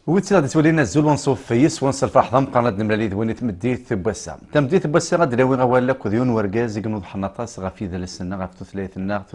ويتي غادي تولي الناس زول ونصوف فيس ونصل فرح ضم قناه نملالي ذويني تمديت بوسا تمديت بوسا غادي راوي غوال لك ذيون ورقاز يقنوض حناطاس غافي ذا السنه غاف ثلاث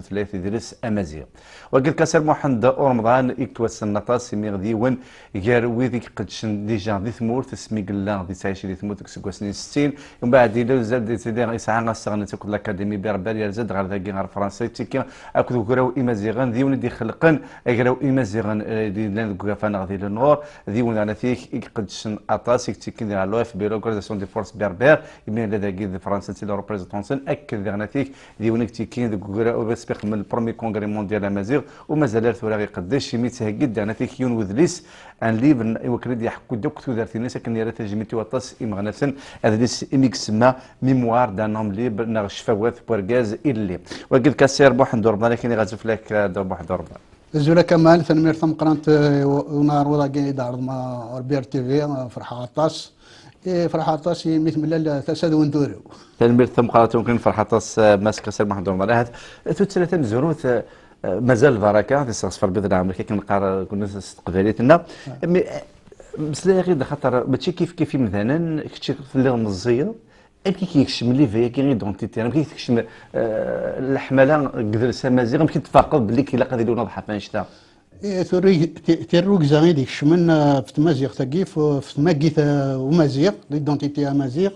ثلاث يدرس امازيغ وقال كاسر محمد رمضان يكتوس النطاس يمي غدي ون غير ويذيك قدشن ديجا ذي ثمورت سمي قلا غادي تعيش ذي ثمورت كسكوا سنين 60 ومن بعد يلو زاد سيدي يسعى غاستغنى تاكل الاكاديمي بربر يزاد غير ذاكي غير فرنسا تيكي اكو كراو امازيغان ذيون دي خلقن كراو امازيغان دي لان كوفانا غادي للنور ذيون انا فيك يقدشن اطاس يكتيكين على لو اف بي لوكاليزاسيون دي فورس بربر يمين لذاكي فرنسا تي لو ريبريزونتونسن اكد انا فيك ذيون كتيكين كراو بسبق من البرومي كونغري مونديال امازيغ ومازال ثورة قداش يميتها جدا انا فيك يون وذليس ان ليفن وكريدي يحكوا دوك تودرتي الناس كان يرى تجميتي وطاس امغنسن هذا اميكس ما ميموار دان نوم ليب نغش فوات بورغاز اللي وقد كاسير بوحد دوربا لكن غازف لك دور بوحد دوربا زولا كمال ثنمير ثم قرانت ونار ولا كاين دار ما ربير تي في فرحه طاس فرحه طاس مثل لا تساد وندورو ثنمير ثم قرانت ممكن فرحه طاس ماسك كاسير بوحد دوربا هذا ثلاثه مزروث مازال البركه في صفر بيض العام كي كنقرا كنا استقباليتنا مسلا غير خاطر ماشي كيف مثلا كنتي في اللي مزيه يمكن كيكشم لي فيا كي ايدونتيتي يمكن كيكشم الحمله قدر سمازيغ يمكن تفاقد بلي كي لاقا يديروا نضحى فانشتا تيروك زايد يكشمن في تمازيغ تاكي في تماكيت ومازيغ ليدونتيتي امازيغ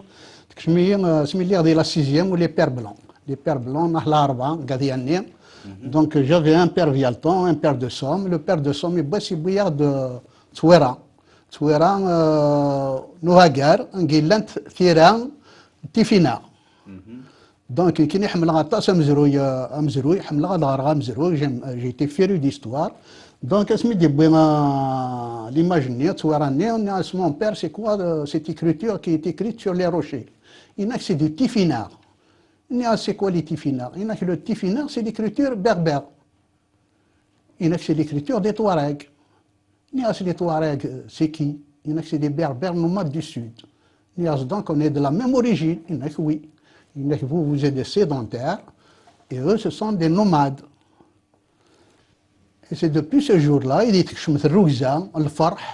تكشمي سمي لي غادي لا سيزيام ولي بير بلون لي بير بلون نحلا اربعه قاعدين Donc j'avais un père Vialton, un père de Somme. Le père de Somme, il bouillard de Tsouera. Tsouera, Nouhagar, Nguillant, Thiran, Tifina. Donc, qui n'est pas la Amzrouy, j'ai été féru d'histoire. Donc, je me dis, l'imaginer, Tsouera, mon père, c'est quoi cette écriture qui est écrite sur les rochers? Il a que c'est du Tifina. C'est quoi les tifinards? Il y a que le tifinard, c'est l'écriture berbère. Il y a que c'est l'écriture des Touaregs. Il y a que les Touaregs, c'est qui? Il y a que c'est des berbères nomades du sud. Il y a donc qu'on est de la même origine. Il y a que oui. Il y a que vous êtes des sédentaires et eux, ce sont des nomades. Et c'est depuis ce jour-là, il dit que je me suis rougzan, le farh,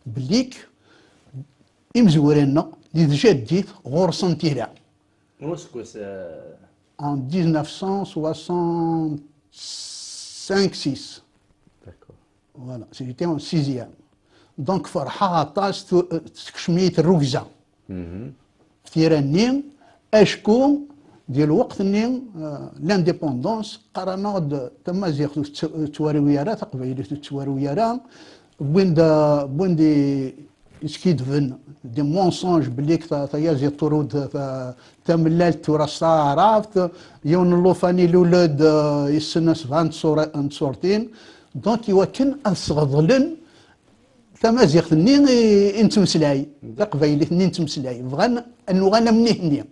blik, imzourenna, dit j'ai dit, ressentir. En 1965-6. D'accord. Voilà, j'étais en 6e. Donc, فرحة طاس تكشمية الركزة. في رنين أشكون ديال الوقت نين لانديبوندونس قرانا تمازيغ توارويارا تقبيلة توارويارا بوين دي يسكيدفن دي مونسونج بليك تيازي طرود تملال توراستا عرفت يون اللوفاني لولد يسنس فان صورتين دونك يوكن أصغضلن تمازيغ نين انتمسلاي تقبيلة نين تمسلاي بغان أنو غانا منيه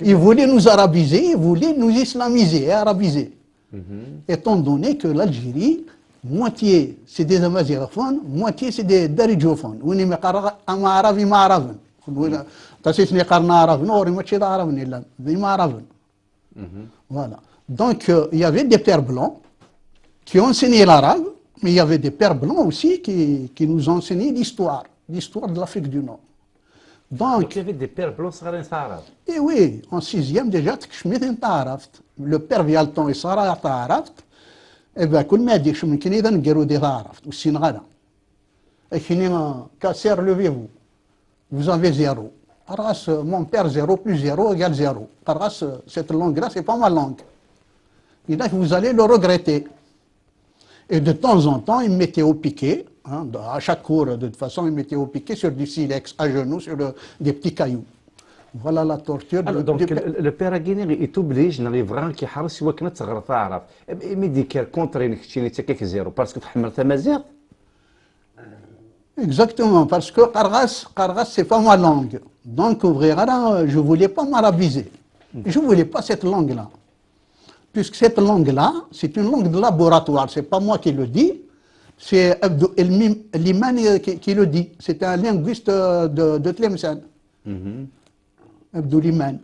il voulait nous arabiser, il voulait nous islamiser et arabiser. Étant donné que l'Algérie, moitié c'est des amazigophones, moitié c'est des daridjophones. Oni maqara ama arabi ma araben. Tasitni qarna araben, ori moitié d'araben illa, ma araben. Voilà. Donc il y avait des pères blancs qui ont enseigné l'arabe, mais il y avait des pères blancs aussi qui nous ont enseigné l'histoire de l'Afrique du Nord. Donc il y avait des pères blancs arabes. Et oui, en 6e déjà, le père Vialton et Sarah Ta'araft, et bien, كل ما يديك شو من كنيدا نقروا دي تعرفت والسين غدا. كنيما كاسير levez-vous. Vous avez 0. Arras, mon père 0 plus 0 égale 0. Arras, cette langue-là, c'est pas ma langue. Et là, vous allez le regretter. Et de temps en temps, il me mettait au piquet. Hein, à chaque cours, de toute façon, il mettait au piquet sur du silex, à genoux, sur des petits cailloux. Voilà la torture. Alors, donc, le père Aguinir est obligé, il vraiment qui a reçu وكنا تغرى تعرف. Mais dit qu'il contre une chine تكيك zéro parce que تحمل تمازيغ. Exactement, parce que Kargas, c'est pas ma langue. Donc, je voulais pas m'arabiser. Je voulais pas cette langue-là. Puisque cette langue-là, c'est une langue de laboratoire. C'est pas moi qui le dis. C'est Abdou Limani qui le dit. C'est un linguiste de Tlemcen. Abdou Liman.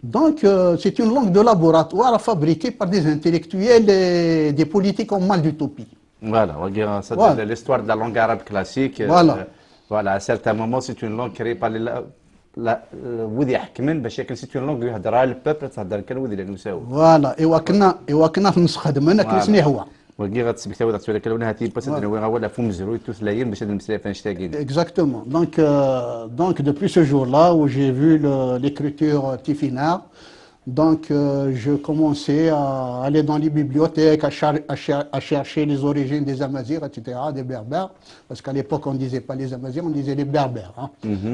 Donc, c'est une langue de laboratoire fabriquée par des intellectuels et des politiques en mal d'utopie. Voilà, regarde, ça, Voilà. l'histoire de la langue arabe classique. Voilà. Voilà, à certains moments, c'est une langue créée par وذي يحكمن باش ياكل سيت اون لونغ يهضرها البوبل تهضر كان وذي اللي نساو. فوالا ايوا كنا في نستخدم كنسني هو. وكي غتسبك تا ودا كلونا هاتي باس دنا ولا فم زروي توثلاين باش هاد المسائل فاش تاكين. Exactement. Donc depuis ce jour-là où j'ai vu l'écriture Tifinagh, donc je commençais à aller dans les bibliothèques, à chercher les origines des Amazirs, etc., des Berbères, parce qu'à l'époque on ne disait pas les Amazirs, on disait les Berbères, hein,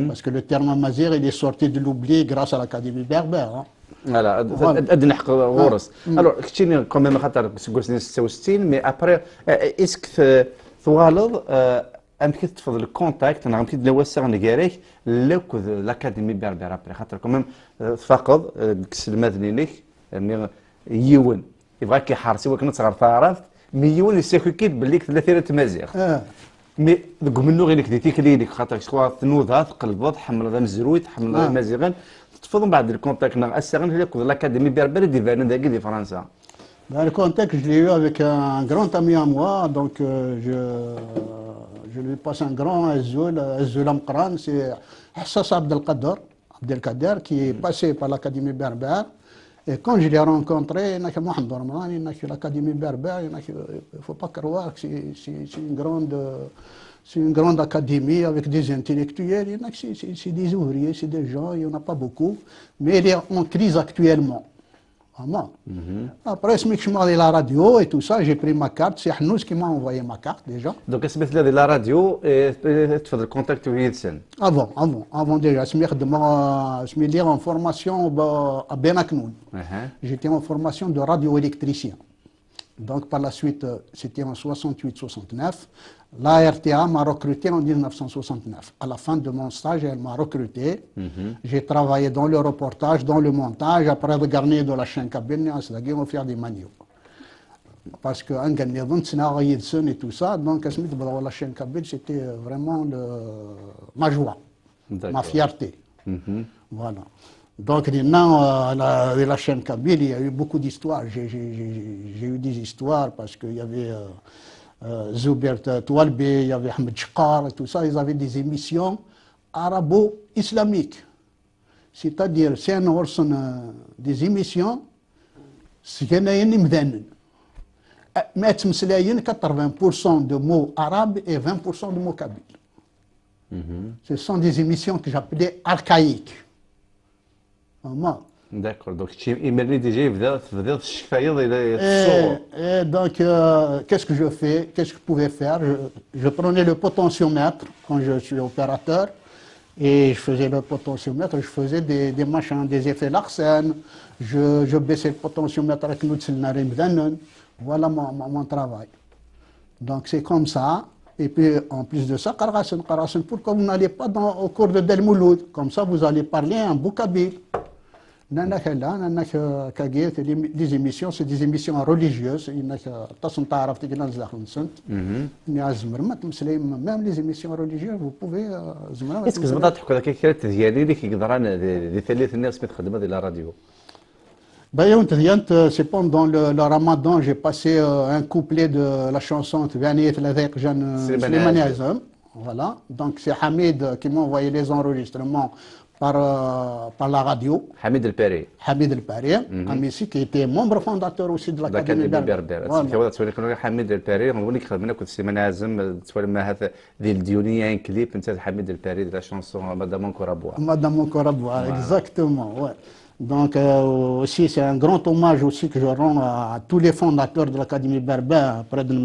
parce que le terme Amazir il est sorti de l'oubli grâce à l'Académie berbère. Hein. فوالا ادي نحق غورس الو كنتيني كوميم خاطر قلت 66 مي ابري اسك ثوالض امكن تفضل الكونتاكت انا غنمشي نوسع نكاريك لوك الاكاديمي بربر ابري خاطر كوميم فقد ديك المدنينيك يون يبغى كيحرسي ولكن صغر تعرفت مليون يسيكوكيت باللي ثلاثه تمازيغ مي دوك منو غير كديتي كلينيك خاطر شكون تنوضها تقلبض حمل ذا مزرويت حمل مازيغان تفضل بعد الكونتاكت الساغن هذاك l'al'académie berbère دي فان داكي دي فرنسا. Le contact, je l'ai eu avec un grand ami à moi, donc je lui passe un grand Azzoul Amqran, c'est Hassas Abdelkader qui est passé par l'Académie berbère. Et quand je l'ai rencontré, il n'a que Mohamed Ramadan, il n'a que l'Académie berbère, il ne faut pas croire que c'est une grande académie avec des intellectuels, c'est des ouvriers, c'est des gens, il n'y en a pas beaucoup, mais elle est en crise actuellement. Vraiment. Après, je me suis demandé la radio et tout ça, j'ai pris ma carte, c'est Hnouz qui m'a envoyé ma carte déjà. Donc, est-ce que la radio et tu fais le contact avec Yidsen? Avant déjà, je me suis en formation à Benaknoun. J'étais en formation de radioélectricien. Donc par la suite, c'était en 68-69. La RTA m'a recruté en 1969. À la fin de mon stage, elle m'a recruté. J'ai travaillé dans le reportage, dans le montage. Après, de gagner de la chaîne cabine, on faire des manios. Parce que un gagnant et tout ça, donc la chaîne cabine, c'était vraiment ma joie, ma fierté. Voilà. Donc, maintenant, la chaîne Kabyle, il y a eu beaucoup d'histoires. J'ai eu des histoires parce qu'il y avait Zoubert Toualbe, il y avait Ahmed Chkar, et tout ça. Ils avaient des émissions arabo-islamiques. C'est-à-dire, c'est des émissions, c'est qu'il y a une mdanen. Mais 80% de mots arabes et 20% de mots kabyles. Ce sont des émissions que j'appelais archaïques. D'accord, donc tu imagines déjà donc qu'est-ce que je fais, qu'est-ce que je pouvais faire, je prenais le potentiomètre quand je suis opérateur et je faisais le potentiomètre, je faisais des machins, des effets Larsen, je baissais le potentiomètre avec l'outil. Voilà mon travail. Donc c'est comme ça. Et puis, en plus de ça, Karasen, pourquoi vous n'allez pas au cours de Del Mouloud? Comme ça, vous allez parler un beau kabyle. Des émissions, c'est des émissions religieuses. Même les émissions religieuses, vous pouvez... Est-ce que vous avez la radio? C'est pendant le Ramadan, j'ai passé un couplet de la chanson Slimani Azam. Voilà. Donc c'est Hamid qui m'a envoyé les enregistrements par la radio. Hamid El Pari. Hamid El Pari, qui était membre fondateur aussi de l'Académie berbère. Hamid El Pari, on voulait que Slimani Azam soit le Diony un clip, Hamid El Pari de la chanson Madame Koraboua. Madame Koraboua, exactement, ouais. Donc aussi c'est un grand hommage aussi que je rends à tous les fondateurs de l'Académie berbère après de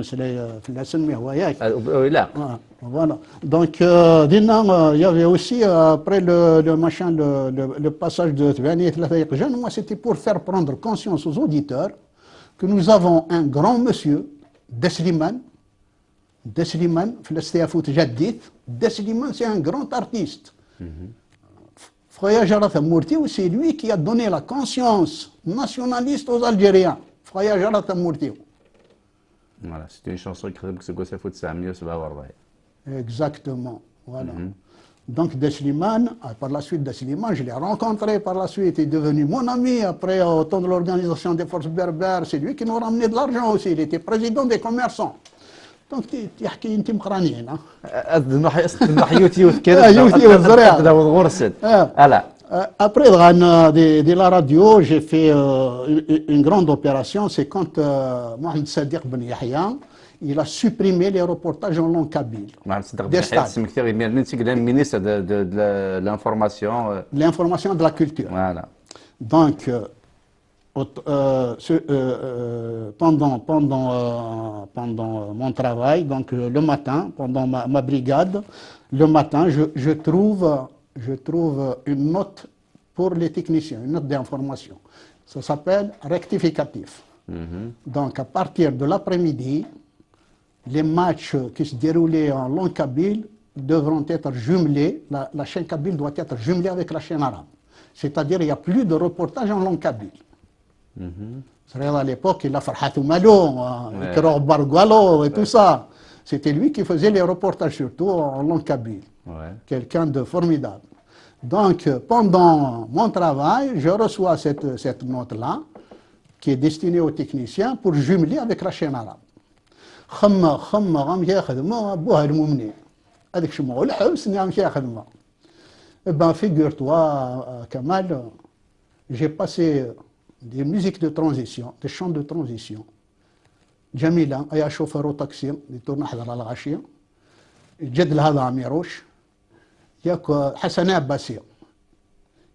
voilà. Donc il y avait aussi après le passage de moi c'était pour faire prendre conscience aux auditeurs que nous avons un grand monsieur Desliman Desliman c'est un grand artiste. Fraya Jarat Mourti, c'est lui qui a donné la conscience nationaliste aux Algériens. Fraya Jarat Mourti. Voilà, c'était une chanson qui s'est Exactement, voilà. Donc Desliman, par la suite Desliman, je l'ai rencontré par la suite, il est devenu mon ami après au temps de l'organisation des forces berbères. C'est lui qui nous a ramené de l'argent aussi, il était président des commerçants. دونك يحكي انت مقرانيين النحي يوتيوف يوث والزريعه هذا غرسد لا Après, de la radio, j'ai fait une grande opération. C'est quand Mohamed Sadiq Ben Yahya, il a supprimé les reportages en langue kabyle. Des stades. Ministre de l'information. L'information de la culture. Voilà. Donc, pendant mon travail, donc le matin, pendant ma brigade, le matin, je trouve une note pour les techniciens, une note d'information. Ça s'appelle rectificatif. Donc, à partir de l'après-midi, les matchs qui se déroulaient en langue kabyle devront être jumelés. La chaîne kabyle doit être jumelée avec la chaîne arabe. C'est-à-dire qu'il n'y a plus de reportage en langue kabyle. C'est-à-dire à l'époque, il a Farhat Malo, Bargualo et tout ça. C'était lui qui faisait les reportages, surtout en langue kabyle. Quelqu'un de formidable. Donc, pendant mon travail, je reçois cette note-là, qui est destinée aux techniciens pour jumeler avec la chaîne arabe. Figure-toi, Kamal, j'ai passé des musiques de transition, des chants de transition. جميلة أي شوفر وتاكسي اللي نحضر على الغاشية الجد هذا عميروش ياك حسن عباسية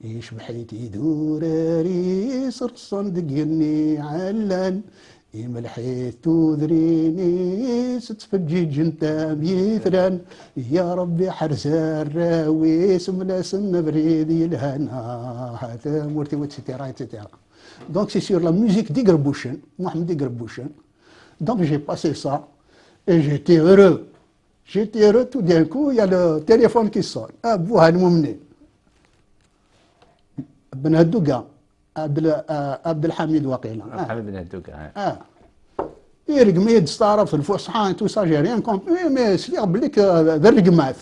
يشبح يدور ريس صندقني علان يملحيت تذريني ستفجي جنتا ميثران يا ربي حرز الراويس ملاسن بريدي الهنا هذا مورتي وتسيتيرا etc. Donc c'est sur la musique d'Igrbouchen, Mohamed Igrbouchen. Donc j'ai passé ça et j'étais heureux. J'étais heureux, tout d'un coup, il y a le téléphone qui sonne. Abou Halmoumni. Ben Hadouga. Abdelhamid Waqila. Abdelhamid Ben Hadouga. Il رقمي تستعرف الفصحى tout ça, j'ai rien compris, mais c'est بليك ذا الرقمات.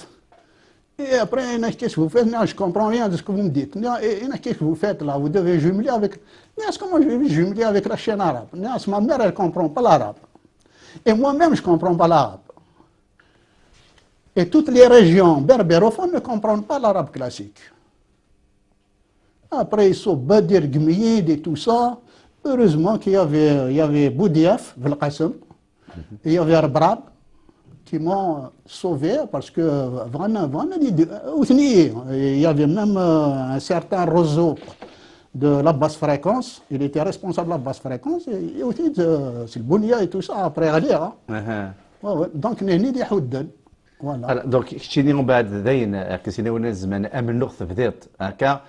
Et après, il y a qu'est-ce que vous faites? Non, je ne comprends rien de ce que vous me dites. Il y a qu'est-ce que vous faites là? Vous devez jumeler avec. Est-ce que moi je vais jumeler avec la chaîne arabe? Ma mère, elle ne comprend pas l'arabe. Et moi-même, je ne comprends pas l'arabe. Et toutes les régions berbérophones ne comprennent pas l'arabe classique. Après, ils sont Badir Gmiyid et tout ça. Heureusement qu'il y avait Boudiaf, Velqasem, et il y avait Arbrab, qui m'ont sauvé parce que il y avait même un certain réseau de la basse fréquence. Il était responsable de la basse fréquence et aussi c'est le Bounia et tout ça après aller. Donc نهني دي حدن. Voilà. Donc كشتيني من بعد ذاين كسينا ونا الزمان امن نقطة بديت هكا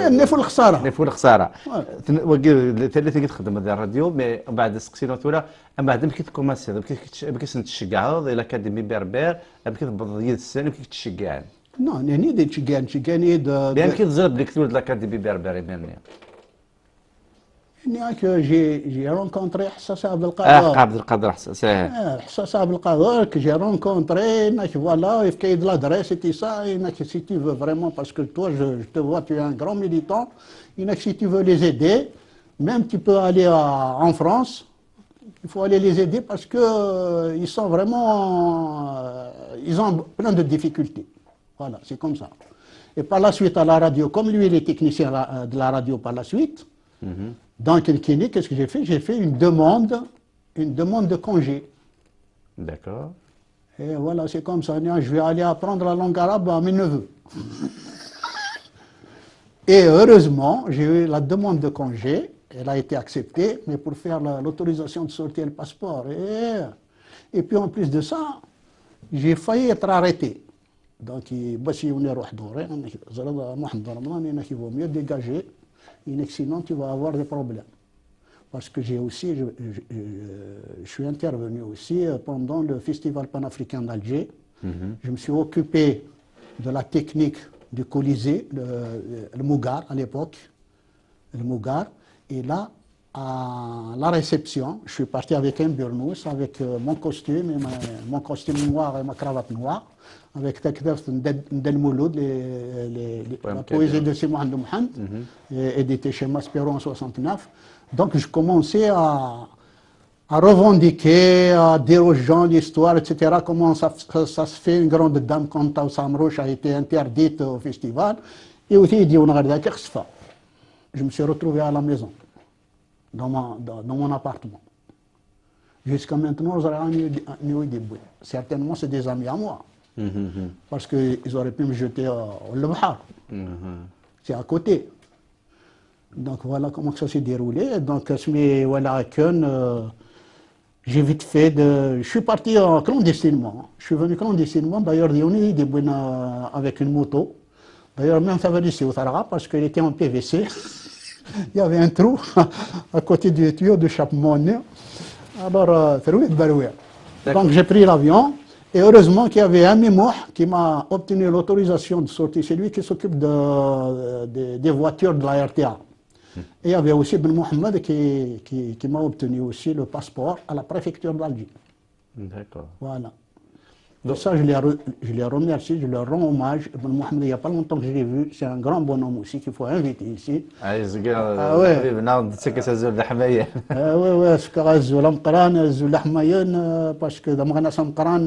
نفوا الخساره ثلاثه كتخدم هذا الراديو مي بعد سقسينا ولا من بعد كي تكوماسي ما كتشجعوا الا كادمي بربر ما كتبض يد السنه كي تشجع نو ني دي تشجع نيد بان كي تزرب ديك تولد لاكاديمي بربر مالني j'ai rencontré حساس عبد القادر عبد القادر حساس عبد القادر que j'ai rencontré voilà il fait de l'adresse et tout ça si tu veux vraiment parce que toi je te vois tu es un grand militant si tu veux les aider même tu peux aller en France il faut aller les aider parce que ils sont vraiment ils ont plein de difficultés voilà c'est comme ça et par la suite à la radio comme lui il est technicien de la radio par la suite dans Kilkini, qu'est-ce que j'ai fait? J'ai fait une demande de congé. D'accord. Et voilà, c'est comme ça. Je vais aller apprendre la langue arabe à mes neveux. Et heureusement, j'ai eu la demande de congé. Elle a été acceptée, mais pour faire l'autorisation de sortir le passeport. Et puis en plus de ça, j'ai failli être arrêté. Donc, il vaut mieux dégager. Sinon, tu vas avoir des problèmes. Parce que j'ai aussi, je suis intervenu aussi pendant le Festival panafricain d'Alger. Je me suis occupé de la technique du Colisée, le Mougar à l'époque. Le Mougar. Et là, à la réception, je suis parti avec un burnous, avec mon costume noir et ma cravate noire. Avec Takdaf Ndel Mouloud, la poésie de Simon Mohamed, édité chez Maspero en 69. Donc je commençais à revendiquer, à dire aux gens l'histoire, etc., comment ça se fait, une grande dame comme Taou Samrouche a été interdite au festival. Et aussi, il dit, on a regardé je me suis retrouvé à la maison, dans mon appartement. Jusqu'à maintenant, certainement, c'est des amis à moi. Parce qu'ils auraient pu me jeter au Bahar. C'est à côté. Donc voilà comment ça s'est déroulé. Donc, j'ai vite fait de. Je suis parti clandestinement. Je suis venu clandestinement. D'ailleurs, avec une moto. D'ailleurs, même ça venait ici au Taraga parce qu'il était en PVC. Il y avait un trou à côté du tuyau de chappement. Alors, donc j'ai pris l'avion. Et heureusement qu'il y avait un mémoire qui m'a obtenu l'autorisation de sortir. C'est lui qui s'occupe des voitures de la RTA. Et il y avait aussi Ben Mohamed qui m'a obtenu aussi le passeport à la préfecture d'Alger. D'accord. Voilà. Donc ça, je les remercie, je leur rends hommage. Ben Mohamed, il n'y a pas longtemps que je l'ai vu, c'est un grand bonhomme aussi qu'il faut inviter ici. Ah ouais. Oui, oui, parce que dans mon Samkaran,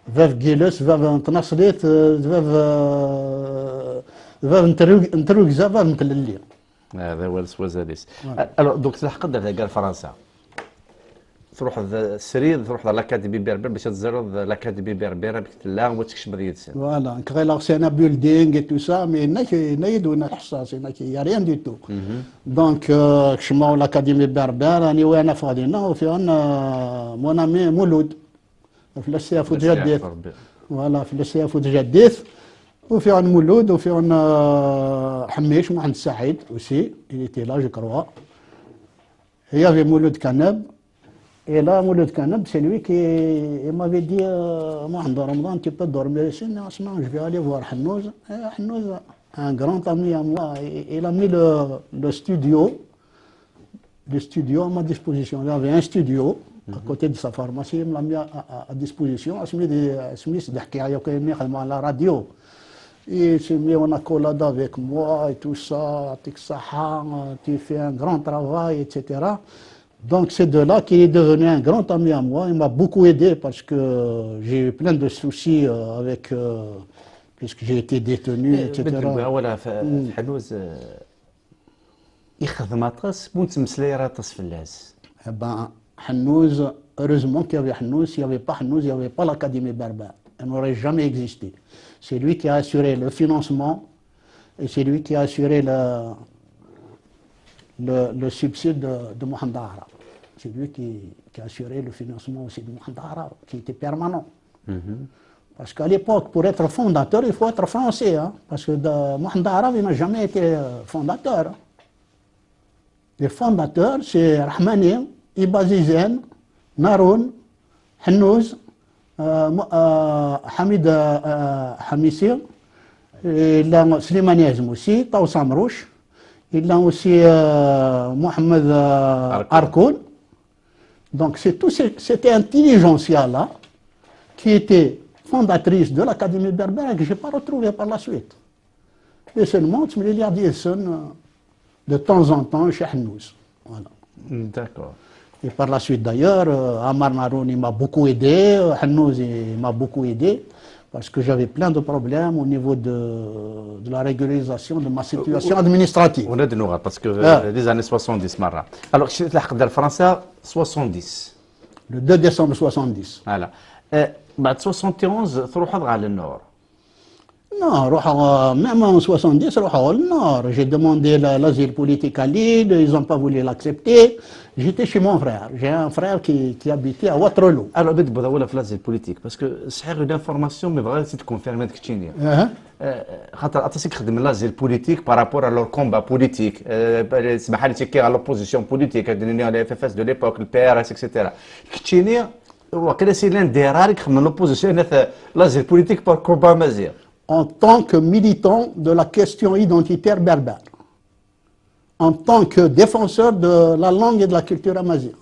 Vev Giles, Vev Tnaslit, Vev Ntrugza, Vev Ntlili. هذا هو السوازاليس. الو دوك تلحق دابا فرنسا تروح السرير تروح لاكاديمي بربر باش تزرد لاكاديمي بربر بك تلا وتكشف ديال السن. فوالا كغير سينا بيلدينغ et tout ça mais نايدونا حصاص يا ريان دي تو. دونك كشماو لاكاديمي بربر راني وانا فاضينا وفي عندنا مون امي مولود في السياف وتجديث. فوالا في السياف وتجديث. وفي عن مولود وفي عن حميش محمد سعيد aussi il était là je crois. Il y avait Mouloud Kanab et là Mouloud Kanab c'est lui qui m'avait dit Mohamed Ramadan tu peux dormir ici. Non, je vais aller voir Hanouz. Hanouz, un grand ami à moi, il a mis le studio à ma disposition. Il y avait un studio à côté de sa pharmacie, il me l'a mis à disposition. À la radio. Il s'est mis en accolade avec moi et tout ça, tu fais un grand travail, etc. Donc c'est de là qu'il est devenu un grand ami à moi. Il m'a beaucoup aidé parce que j'ai eu plein de soucis puisque j'ai été détenu, etc. voilà حنوز يخدم اطاس ونتمسلاي راه طاس فلاس. Eh ben, Hanouz, heureusement qu'il y avait Hanouz. S'il n'y avait pas Hanouz, il n'y avait pas l'Académie berbère. Elle n'aurait jamais existé. C'est lui qui a assuré le financement et c'est lui qui a assuré le subside de Mohamed Ara. C'est lui qui a assuré le financement aussi de Mohamed Ara, qui était permanent. Parce qu'à l'époque, pour être fondateur, il faut être français. Hein, parce que Mohamed Ara, il n'a jamais été fondateur. Hein. Les fondateurs, c'est Rahmani, Ibazizen, Naroun, Hanouz, Hamid Hamissir, il a Slimani Azmoussi, Taou Samrouche, il a aussi Mohamed Arkoun. Donc c'est toute cette intelligentsia-là qui était fondatrice de l'Académie berbère et que je n'ai pas retrouvée par la suite. Et seulement, tu me l'as dit, de temps en temps chez Hanouz. Voilà. D'accord. Et par la suite d'ailleurs, Amar Narouni m'a beaucoup aidé, Hanouz m'a beaucoup aidé, parce que j'avais plein de problèmes au niveau de la régularisation de ma situation administrative. On a de nous, parce que les années 70, Mara. Alors, je suis là, France, 70. Le 2 décembre 70. Voilà. بعد 71 تروح على النور. Non, même en 70, au nord. J'ai demandé l'asile politique à Lille, ils n'ont pas voulu l'accepter. J'étais chez mon frère. J'ai un frère qui habitait à Waterloo. Alors, je vais vous l'asile politique, parce que c'est une information, mais vraiment, c'est confirmé que tu n'es pas. خاطر خدم l'asile politique par rapport à leur combat politique. اسمح لي تيكي على l'opposition politique, à la FFS de l'époque, le PRS, etc. كتشيني وقيلا سي l'un des rares qui خدم l'opposition l'asile politique par combat mazir. En tant que militant de la question identitaire berbère, en tant que défenseur de la langue et de la culture amazigh.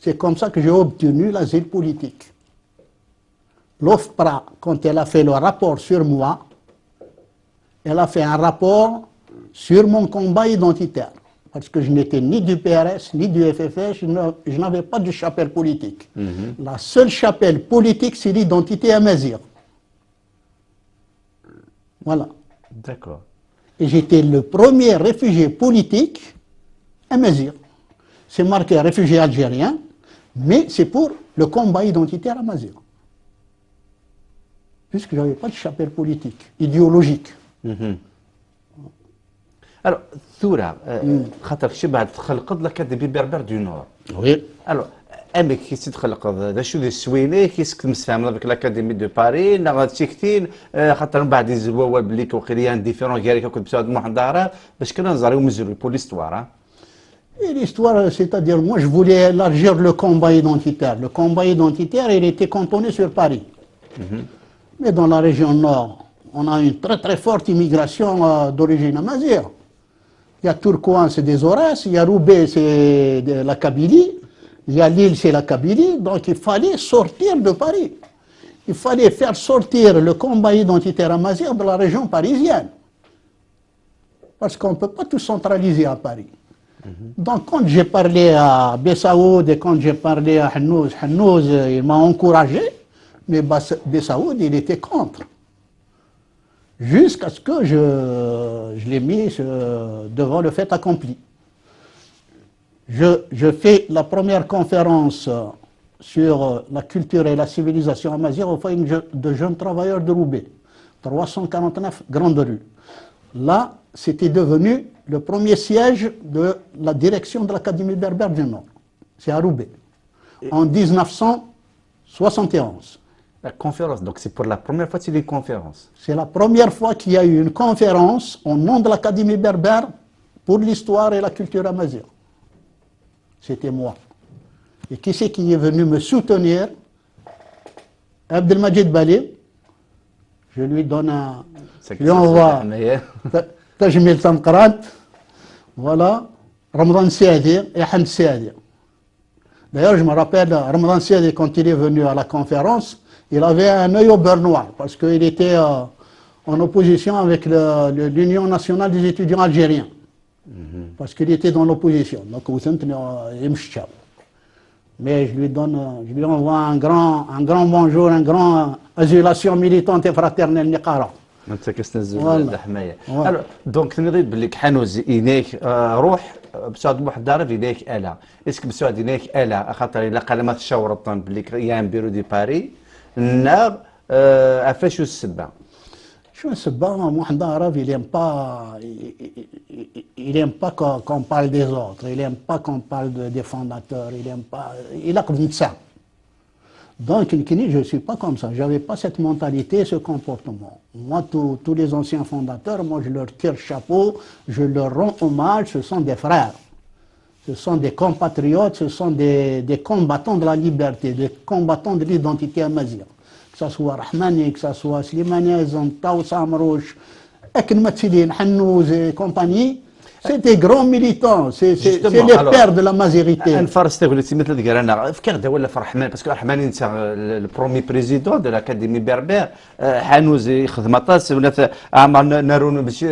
C'est comme ça que j'ai obtenu l'asile politique. L'OFPRA, quand elle a fait le rapport sur moi, elle a fait un rapport sur mon combat identitaire. Parce que je n'étais ni du PRS, ni du FFS, je n'avais pas de chapelle politique. La seule chapelle politique, c'est l'identité amazigh. Voilà. D'accord. Et j'étais le premier réfugié politique amazigh. C'est marqué réfugié algérien, mais c'est pour le combat identitaire amazigh. Puisque je n'avais pas de chapelle politique, idéologique. Alors, ثورة خاطر شبه تخلق الأكاديمي بربر دو نور. Oui. Alors, أمك كي تخلق ذا شو ذي السوينة كيس كتمسفهم بك الأكاديمي دو باري نغاد تيكتين خاطر من بعد يزوا بليك وقيليان ديفيرون كاريك كنت بساد محضرة باش كنا نزاريو مزوري بور ليستوار. Et l'histoire, c'est-à-dire, moi je voulais élargir le combat identitaire. Le combat identitaire, il était cantonné sur Paris. Mais dans la région nord, on a une très très forte immigration d'origine amazigh. Il y a Tourcoing, c'est des Aurès, il y a Roubaix, c'est de la Kabylie, il y a Lille, c'est la Kabylie. Donc il fallait sortir de Paris. Il fallait faire sortir le combat identitaire amazigh de la région parisienne. Parce qu'on ne peut pas tout centraliser à Paris. Donc quand j'ai parlé à Bessaoud et quand j'ai parlé à Hannouz, il m'a encouragé, mais Bessaoud, il était contre. Jusqu'à ce que je l'ai mis devant le fait accompli. Je fais la première conférence sur la culture et la civilisation amazigh au foyer de jeunes travailleurs de Roubaix, 349 Grande Rue. Là, c'était devenu le premier siège de la direction de l'Académie berbère du Nord. C'est à Roubaix, en 1971. La conférence, donc c'est pour la première fois qu'il y a une conférence. C'est la première fois qu'il y a eu une conférence au nom de l'Académie berbère pour l'histoire et la culture amazigh. C'était moi. Et qui c'est qui est venu me soutenir? Abdelmajid Bali. Je lui donne un... Je lui envoie Tajmil Tamqrat. Voilà. Ramadan Siadi et Hamd Siadi. D'ailleurs, je me rappelle, Ramadan Siadi, quand il est venu à la conférence, il avait un œil au beurre noir, parce qu'il était en opposition avec l'Union nationale des étudiants algériens. Parce qu'il était dans l'opposition. Donc, mais je lui envoie un grand bonjour, un grand adulation militante et fraternelle Niqara. انت كتنزل الحمايه. دونك نريد بليك حانوز يناك روح بسعد واحد دار يناك اله اسك بسعد يناك اله خاطر الا قال تشاورطن بليك يان بيرو دي باري النار عفاش السبه شو السبه واحد دار il aime pas qu'on parle des autres, il aime pas qu'on parle des fondateurs, il aime pas, il a comme ça. Donc, je ne suis pas comme ça. Je n'avais pas cette mentalité, ce comportement. Moi, tous les anciens fondateurs, moi, je leur tire chapeau, je leur rends hommage, ce sont des frères. Ce sont des compatriotes, ce sont des combattants de la liberté, des combattants de l'identité amazigh. Que ce soit Rahmani, que ce soit Slimani, Zantaou, Samrouch, Eknmatsilin, Hannouz et compagnie. C'est des grands militants, c'est les pères de la mazérité. الفرس تقول لي مثل ذيك رانا فكر ولا في الرحمن باسكو الرحمن انت البرومي بريزيدون دو لاكاديمي بربر حانوز يخدم طاس ولا عمر نارون باش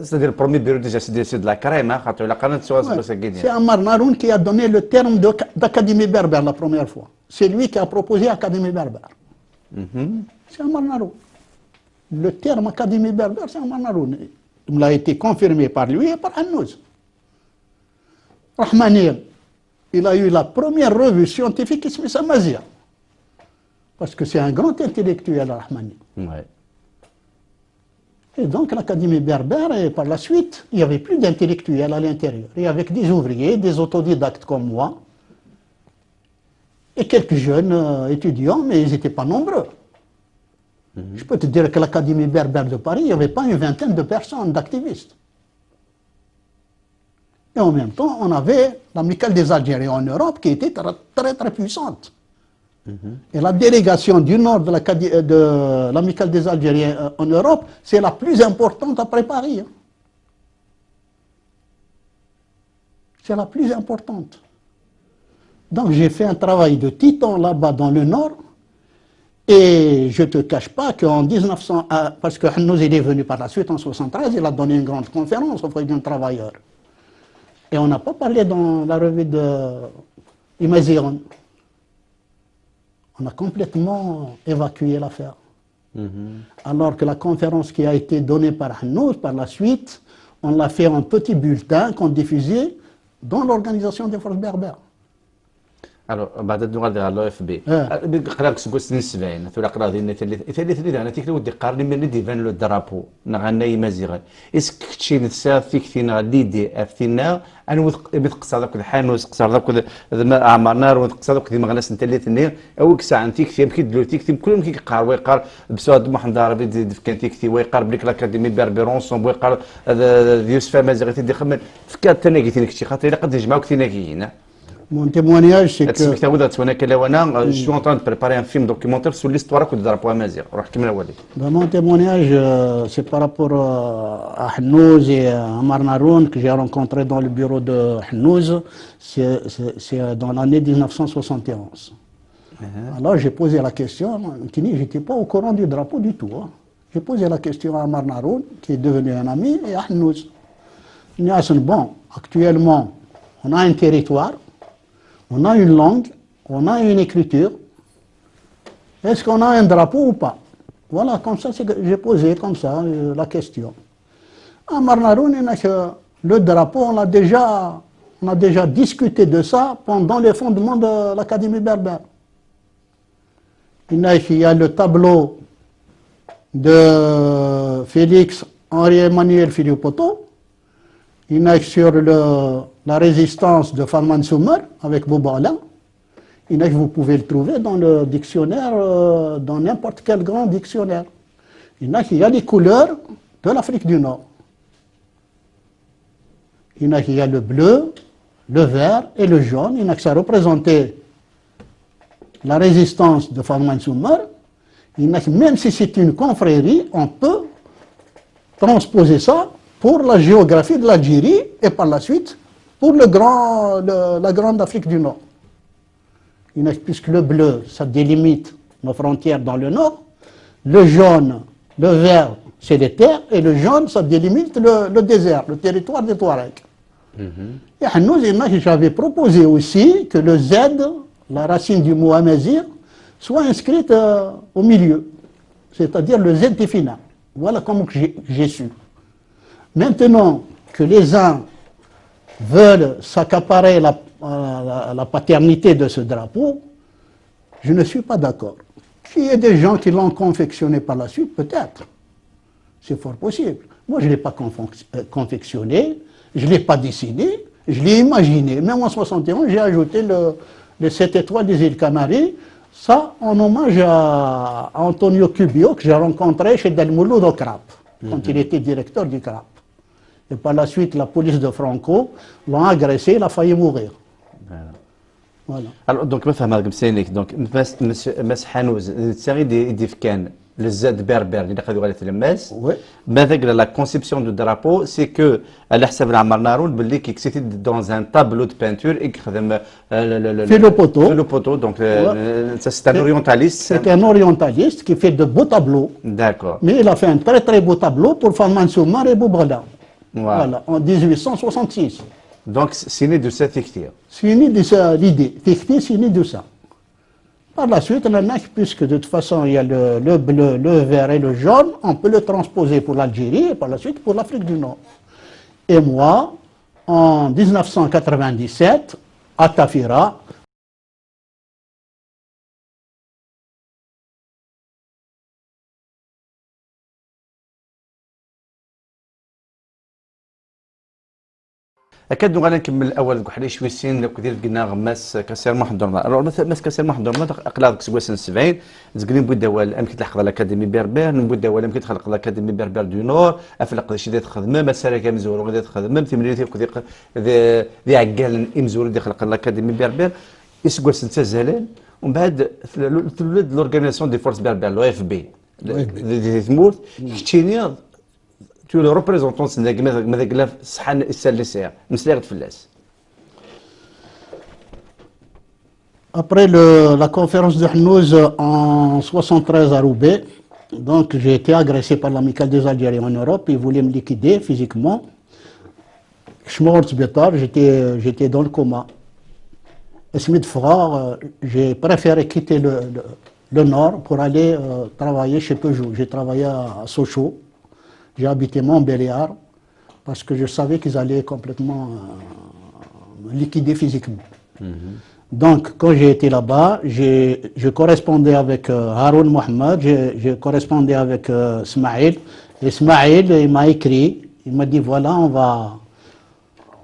سيدير البرومي بيرو ديجا سيد لا كريم خاطر لا قناه سواس مساكين. C'est Ammar Naroun qui a donné le terme d'académie berbère la première fois. C'est lui qui a proposé académie berbère. C'est Ammar Naroun. Le terme académie berbère, c'est Ammar Naroun. Il a été confirmé par lui et par Hannouz. Rahmani, il a eu la première revue scientifique Ismis Amazigh. Parce que c'est un grand intellectuel, Rahmani. Ouais. Et donc l'Académie berbère, et par la suite, il n'y avait plus d'intellectuels à l'intérieur. Il y avait des ouvriers, des autodidactes comme moi, et quelques jeunes étudiants, mais ils n'étaient pas nombreux. Je peux te dire que l'Académie berbère de Paris, il n'y avait pas une vingtaine de personnes, d'activistes. Et en même temps, on avait l'Amicale des Algériens en Europe qui était très très, très puissante. Et la délégation du nord de l'Amicale des Algériens en Europe, c'est la plus importante après Paris. C'est la plus importante. Donc j'ai fait un travail de titan là-bas dans le nord. Et je ne te cache pas qu'en 1900, parce que Hannouz il est venu par la suite en 1973, il a donné une grande conférence auprès d'un travailleur. Et on n'a pas parlé dans la revue d'Imaziron. On a complètement évacué l'affaire. Alors que la conférence qui a été donnée par Hnouz, par la suite, on l'a fait en petit bulletin qu'on diffusait dans l'organisation des forces berbères. الو بعد نغادي على لو اف بي قراك سكوس 70 ثلا قرا ديالنا ثالث انا تيكلي ودي قارني من ديفان لو درابو نغنى مازيغ اسك كتشي نسا فيكتينا ليدي افتينا انا بتقصى داك الحانوس قصر داك عمرنا وتقصى داك ديما غناس انت اللي تنين او كسا انتيك في كيدلو تيكتيم كلهم كيقار ويقار بسواد محمد عربي دي كان تيكتي ويقار بليك لاكاديمي بربيرون سون ويقار يوسف مازيغ تيدي خمن فكات تناقيتي كتشي خاطر الا قد يجمعوك تناقيين. Mon témoignage, c'est que... Je suis en train de préparer un film documentaire sur l'histoire de drapeau amazigh. Mon témoignage, c'est par rapport à Hnouz et à Amar Naroun que j'ai rencontré dans le bureau de Hnouz. C'est dans l'année 1971. Alors j'ai posé la question, je n'étais pas au courant du drapeau du tout. Hein. J'ai posé la question à Amar Naroun, qui est devenu un ami, et à Hnouz. Il a dit, bon, actuellement, on a un territoire, on a une langue, on a une écriture. Est-ce qu'on a un drapeau ou pas? Voilà, comme ça, j'ai posé comme ça la question. À Marnaroun, le drapeau, on a déjà discuté de ça pendant les fondements de l'Académie berbère. Il y a le tableau de Félix Henri-Emmanuel Philippoto. Il y a sur la résistance de Farman Soumer avec Boba Alain. Vous pouvez le trouver dans le dictionnaire, dans n'importe quel grand dictionnaire. Il y a les couleurs de l'Afrique du Nord. Il y a le bleu, le vert et le jaune. Ça représentait la résistance de Farman Soumer. Même si c'est une confrérie, on peut transposer ça pour la géographie de l'Algérie et par la suite pour la Grande Afrique du Nord. Puisque le bleu, ça délimite nos frontières dans le nord, le jaune, le vert, c'est les terres, et le jaune, ça délimite le désert, le territoire des Touaregs. Et à nous, j'avais proposé aussi que le Z, la racine du mot amazigh, soit inscrite au milieu, c'est-à-dire le Z final. Voilà comment j'ai su. Maintenant que les uns veulent s'accaparer la paternité de ce drapeau, je ne suis pas d'accord. Qu'il y ait des gens qui l'ont confectionné par la suite, peut-être. C'est fort possible. Moi, je ne l'ai pas confectionné, je ne l'ai pas dessiné, je l'ai imaginé. Même en 1971, j'ai ajouté les 7 étoiles des îles Canaries, ça en hommage à Antonio Cubio, que j'ai rencontré chez Del Mouloud au CRAP, quand il était directeur du CRAP. Et par la suite, la police de Franco l'ont agressé, il a failli mourir. Voilà. Alors, donc, je vais vous donc, M. Hnouz, le Z berbère, la conception du drapeau, c'est que Amar Naroun, c'était dans un tableau de peinture, Philippoto, donc c'est un orientaliste. C'est un orientaliste qui fait de beaux tableaux. D'accord. Mais il a fait un très très beau tableau pour Farman Soumer et Boubala. Voilà, en 1866. Donc, c'est né de cette fictive. C'est né de l'idée. Fictive, c'est né de ça. Par la suite, puisque de toute façon, il y a le bleu, le vert et le jaune, on peut le transposer pour l'Algérie et par la suite pour l'Afrique du Nord. Et moi, en 1997, à Tafira, اكاد غادي نكمل الاول دوك حنا شويه سين دوك ديال قلنا غماس كسير محمد رمضان الوغ ماس كسير محمد رمضان اقلاق سكواسن 70 زقلي نبدا ولا امكن تلحق الاكاديمي بربر نبدا ولا امكن تخلق الاكاديمي بربر دو نور افلق شي ديت خدمه مساله كمزور وغادي تخدم تمريتي ذي عقال امزور دي خلق الاكاديمي بربر يسكواسن تزالان ومن بعد تولد لورغانيزاسيون دي فورس بربر لو اف بي دي ثمورت كتيني tu es le représentant de Après la conférence de Hnouz en 1973 à Roubaix, donc j'ai été agressé par l'Amicale des Algériens en Europe, ils voulaient me liquider physiquement. Je me hospital, j'étais dans le coma. Et ce frère, j'ai préféré quitter le nord pour aller travailler chez Peugeot. J'ai travaillé à Sochaux. J'ai habité Montbéliard parce que je savais qu'ils allaient complètement me liquider physiquement. Donc, quand j'ai été là-bas, je correspondais avec Haroun Mohamed, je correspondais avec Smaïl. Et Smaïl, il m'a écrit, il m'a dit voilà,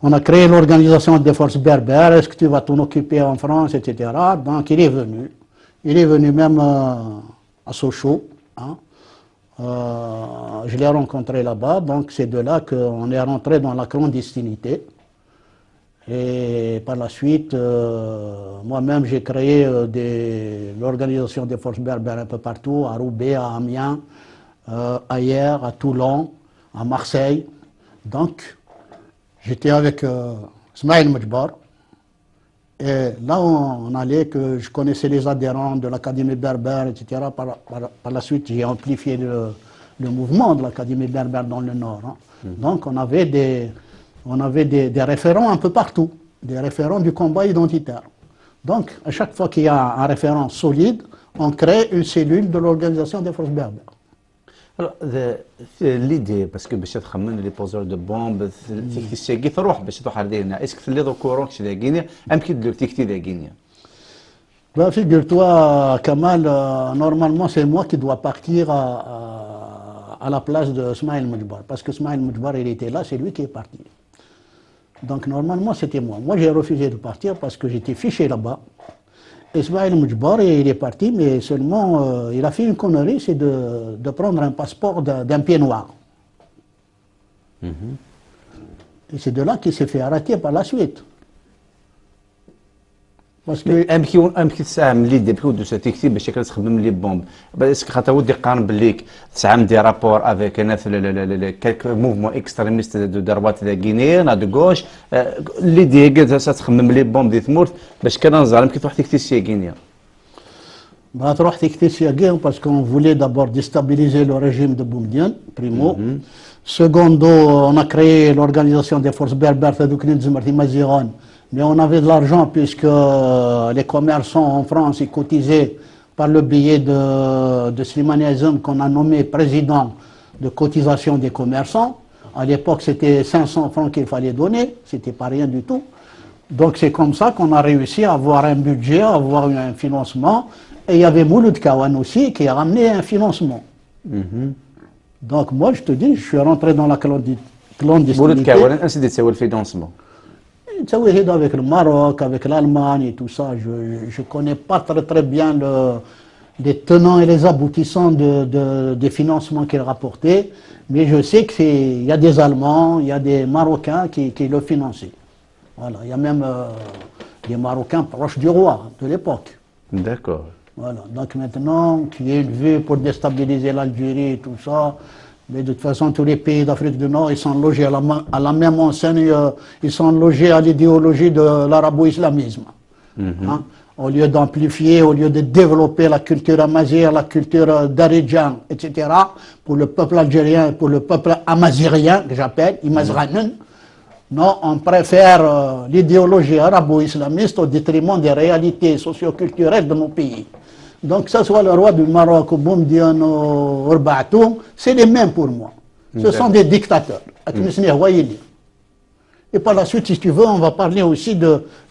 on a créé l'organisation des forces berbères, est-ce que tu vas t'en occuper en France, etc. Donc, il est venu. Il est venu même à Sochaux. Hein. Je l'ai rencontré là-bas, donc c'est de là qu'on est rentré dans la clandestinité. Et par la suite, moi-même, j'ai créé l'organisation des forces berbères un peu partout, à Roubaix, à Amiens, ailleurs, à Toulon, à Marseille. Donc, j'étais avec Smaïl Medjbar. Et là, on allait, que je connaissais les adhérents de l'Académie berbère, etc. Par la suite, j'ai amplifié le mouvement de l'Académie berbère dans le Nord. Hein. Donc, on avait des référents un peu partout, des référents du combat identitaire. Donc, à chaque fois qu'il y a un référent solide, on crée une cellule de l'organisation des forces berbères. Alors, l'idée, parce que باش تخمم لي بوزور دو بومب تيكتي تروح باش تروح لدينا اسك تلي دو كورون كشي ذا غينيا ام كي دلو تيكتي ذا غينيا. Ben, figure-toi, Kamal, normalement, c'est moi qui dois partir à la place de Smaïl Medjbar. Parce que Smaïl Medjbar, il était là, c'est lui qui est parti. Donc, normalement, c'était moi. Moi, j'ai refusé de partir parce que j'étais fiché là-bas. Ismaël Medjbar, il est parti, mais seulement, il a fait une connerie, c'est de prendre un passeport d'un pied noir. Et c'est de là qu'il s'est fait arrêter par la suite. Parce que امكي تساهم لي دي بكو دوسا تكتب باش تخدم لي بومب باسكو خاطر ودي قارن بليك تساهم دي رابور افيك ناس كالك موفمون اكستريميست دو دروات دا غينيان دو غوش لي دي تخمم لي بومب دي ثمورت باش كان نزال كي تروح تكتب سي غينيا. Bah, parce qu'on voulait d'abord déstabiliser le régime de Boumediene, primo. Secondo, on a créé l'organisation des forces berbères, mais on avait de l'argent puisque les commerçants en France ils cotisaient par le biais de Slimani Azem qu'on a nommé président de cotisation des commerçants. À l'époque, c'était 500 francs qu'il fallait donner, c'était pas rien du tout. Donc c'est comme ça qu'on a réussi à avoir un budget, à avoir un financement. Et il y avait Mouloud Kawan aussi qui a ramené un financement. Donc moi, je te dis, je suis rentré dans la clandestinité. Mouloud Kawan, ainsi de suite, le financement. Avec le Maroc, avec l'Allemagne et tout ça, je ne connais pas très bien les tenants et les aboutissants des financements qu'il rapportait, mais je sais qu'il y a des Allemands, il y a des Marocains qui le finançaient. Voilà, il y a même des Marocains proches du roi de l'époque. D'accord. Voilà, donc maintenant, qu'il y ait une vue pour déstabiliser l'Algérie et tout ça, mais de toute façon, tous les pays d'Afrique du Nord, ils sont logés à la même enseigne, ils sont logés à l'idéologie de l'arabo-islamisme. Hein? Au lieu d'amplifier, au lieu de développer la culture amazigh, la culture daridjan, etc., pour le peuple algérien, pour le peuple amazirien, que j'appelle, imazranen, non, on préfère l'idéologie arabo-islamiste au détriment des réalités socio-culturelles de nos pays. Donc, que ce soit le roi du Maroc ou Boumediene ou Urbatoum, c'est les mêmes pour moi. Ce sont des dictateurs. Et par la suite, si tu veux, on va parler aussi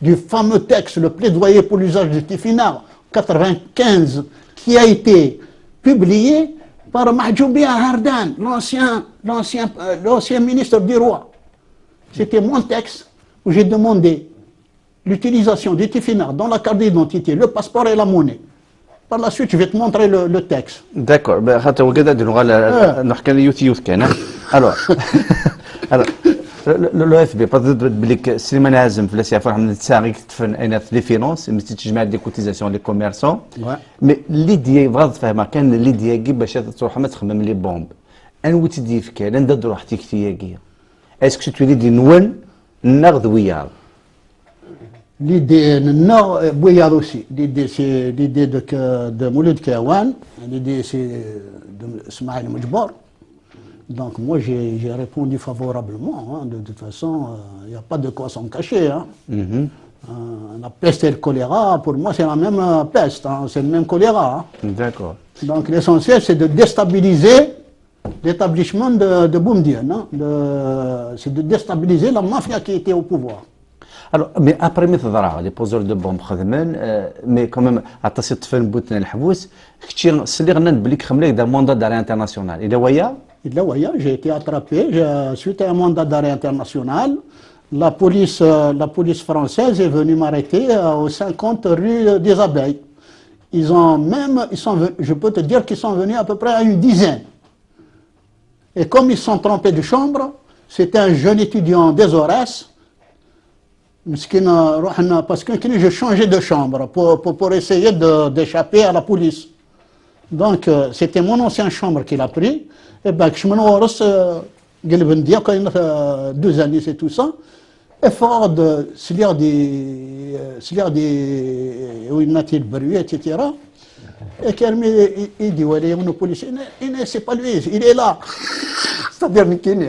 du fameux texte, le plaidoyer pour l'usage du Tifinagh, 95, qui a été publié par Mahjoubia Hardan, l'ancien ministre du roi. C'était mon texte où j'ai demandé l'utilisation du Tifinagh dans la carte d'identité, le passeport et la monnaie. Par la suite, je vais te montrer le texte. D'accord. Alors, l'OFB بليك سليمان عازم فلاس يعرف واحد من التساغي كتفن انا في لي فينونس ملي تجمع دي كوتيزاسيون لي كوميرسون مي ليديا بغا تفهمها كان ليديا كي باش تروح ما تخمم لي بومب ان وتدي في كان ندد روح تيكتياكيا اسكو tu ليدي نون نغد وياض. L'idée, non, Bouillard aussi. L'idée, c'est l'idée de Mouloud Kawan, l'idée, c'est de Smaïl Medjbar. Donc moi j'ai répondu favorablement, hein. De toute façon, il n'y a pas de quoi s'en cacher. Hein. La peste et le choléra, pour moi c'est la même peste, hein. C'est le même choléra. Hein. D'accord. Donc l'essentiel c'est de déstabiliser l'établissement de Boumediene. Hein. C'est de déstabiliser la mafia qui était au pouvoir. Alors, mais après مثل les poseurs de bombes خدمن mais quand même عطاسي طفل بوتنا الحبوس كتشي سليغنا نبليك خمليك دا موندا داري انترناسيونال إلا ويا Là, voyez, j'ai été attrapé suite à un mandat d'arrêt international. La police française est venue m'arrêter au 50 rue des Abeilles. Je peux te dire qu'ils sont venus à peu près à une dizaine. Et comme ils sont trompés de chambre, c'était un jeune étudiant des Aurès, parce que j'ai changé de chambre pour essayer d'échapper à la police. Donc, c'était mon ancienne chambre qu'il a pris. Et bien, je me suis dit, quand il y a 2 années, c'est tout ça. Et fort de s'il y a des où il y a des bruits, etc. Et il dit, ouais, le policier, c'est pas lui, il est là. C'est-à-dire, Mikini.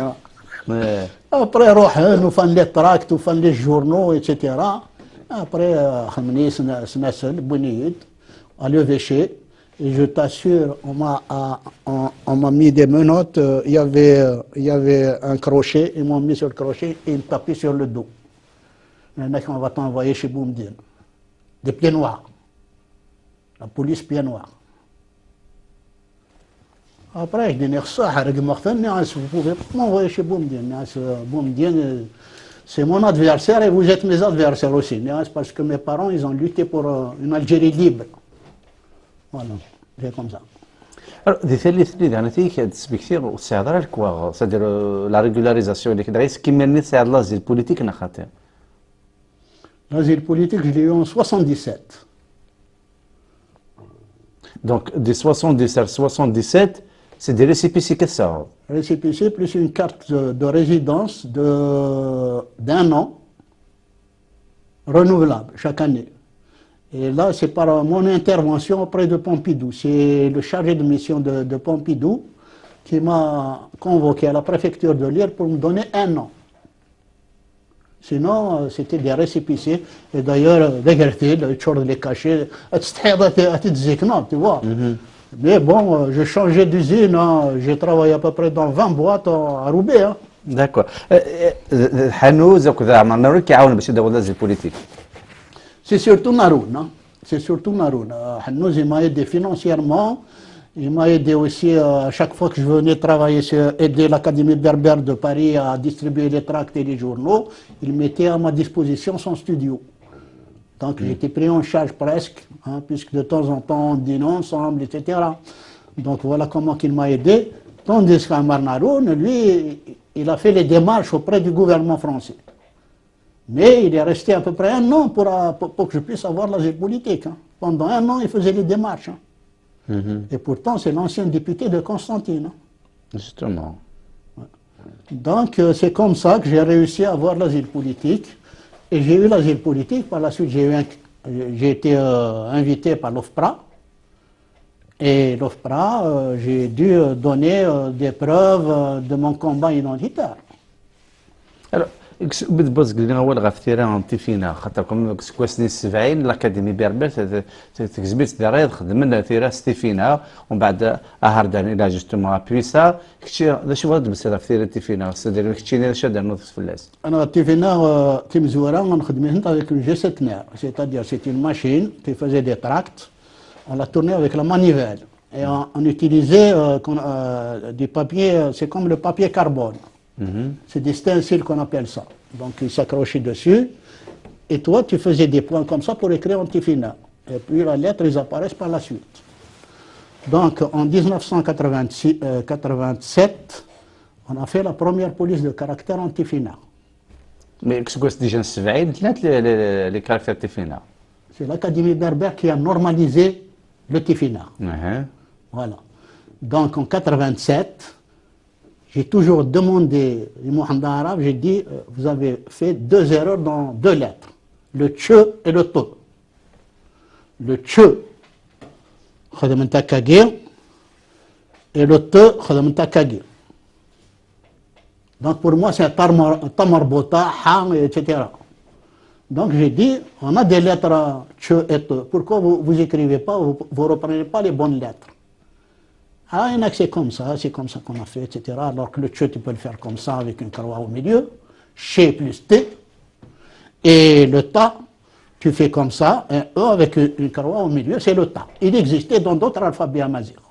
Après, nous faisons les tracts, nous faisons les journaux, etc. Après, à l'évêché. Et je t'assure, on m'a mis des menottes, il y avait un crochet, ils m'ont mis sur le crochet et ils me tapaient sur le dos. Maintenant, on va t'envoyer chez Boumediene. Des pieds noirs. La police pieds noirs. Après, je dis, vous pouvez m'envoyer chez Boumediene. Boumediene, c'est mon adversaire et vous êtes mes adversaires aussi. Parce que mes parents, ils ont lutté pour une Algérie libre. Voilà, c'est comme ça. Alors, des ثالث اللي دعنا تي كتسبي كثير وساعد على الكواغ c'est-à-dire la régularisation اللي كدعيس كيما اللي ساعد لازيل بوليتيك نخاطر. L'asile politique, je l'ai eu en 77. Donc, de 77 à 77, c'est des récépissés que ça. Récépissé plus une carte de résidence d'1 an, renouvelable chaque année. Et là, c'est par mon intervention auprès de Pompidou. C'est le chargé de mission de Pompidou qui m'a convoqué à la préfecture de Lire pour me donner 1 an. Sinon, c'était des récépissés. Et d'ailleurs, les cachets, tu vois. Mais bon, j'ai changé d'usine. Hein. J'ai travaillé à peu près dans 20 boîtes à Roubaix. Hein. D'accord. Hanouz, c'est politique. C'est surtout Naroun. Hein. C'est surtout Naroun. Hanouz, il m'a aidé financièrement. Il m'a aidé aussi à chaque fois que je venais travailler, aider l'Académie berbère de Paris à distribuer les tracts et les journaux. Il mettait à ma disposition son studio. Donc j'étais pris en charge presque, hein, puisque de temps en temps on dînait ensemble, etc. Donc voilà comment il m'a aidé. Tandis qu'Amar Naroun, lui, il a fait les démarches auprès du gouvernement français. Mais il est resté à peu près 1 an pour que je puisse avoir l'asile politique. Hein. Pendant 1 an, il faisait les démarches. Hein. Et pourtant, c'est l'ancien député de Constantine. Hein. Justement. Ouais. Donc, c'est comme ça que j'ai réussi à avoir l'asile politique. Et j'ai eu l'asile politique. Par la suite, j'ai été invité par l'OFPRA. Et l'OFPRA, j'ai dû donner des preuves de mon combat identitaire. Alors, بتبوز قلنا اول غفتيرا انت فينا خاطركم كواسني 70 الاكاديمي بربر تكزبيت داريد خدمنا ثيرا ستيفينا ومن بعد اهردان الى جوستومون بيسا كتشي شو هاد بس غفتيرا تيفينا سيدير كتشي شاد نوض فلاس انا تيفينا تيمزورا نخدمه انت avec le G7 ner, c'est-à-dire c'est une machine qui faisait des tracts, on la tournait avec la manivelle et on utilisait du papier, c'est comme le papier carbone. C'est des stencils qu'on appelle ça. Donc ils s'accrochaient dessus et toi tu faisais des points comme ça pour écrire Antifina. Et puis la lettre, ils apparaissent par la suite. Donc en 1987, on a fait la première police de caractère Antifina. Mais qu'est-ce que c'est déjà 70 les caractères Tifina? C'est l'Académie berbère qui a normalisé le Tifina. Voilà. Donc en 87, j'ai toujours demandé, Mohamed Arabe, j'ai dit, vous avez fait 2 erreurs dans 2 lettres, le tche et le to. Le tche, khadamenta kagir, et le te, khadamenta kagir. Donc pour moi, c'est Tamarbota, Han, etc. Donc j'ai dit, on a des lettres Tche et Te. Pourquoi vous écrivez pas, vous reprenez pas les bonnes lettres? Ah, il y en a que c'est comme ça qu'on a fait, etc. Alors que le Tche, tu peux le faire comme ça avec une croix au milieu, Che plus T. Et le Ta, tu fais comme ça, un E avec une croix au milieu, c'est le Ta. Il existait dans d'autres alphabets amazirs.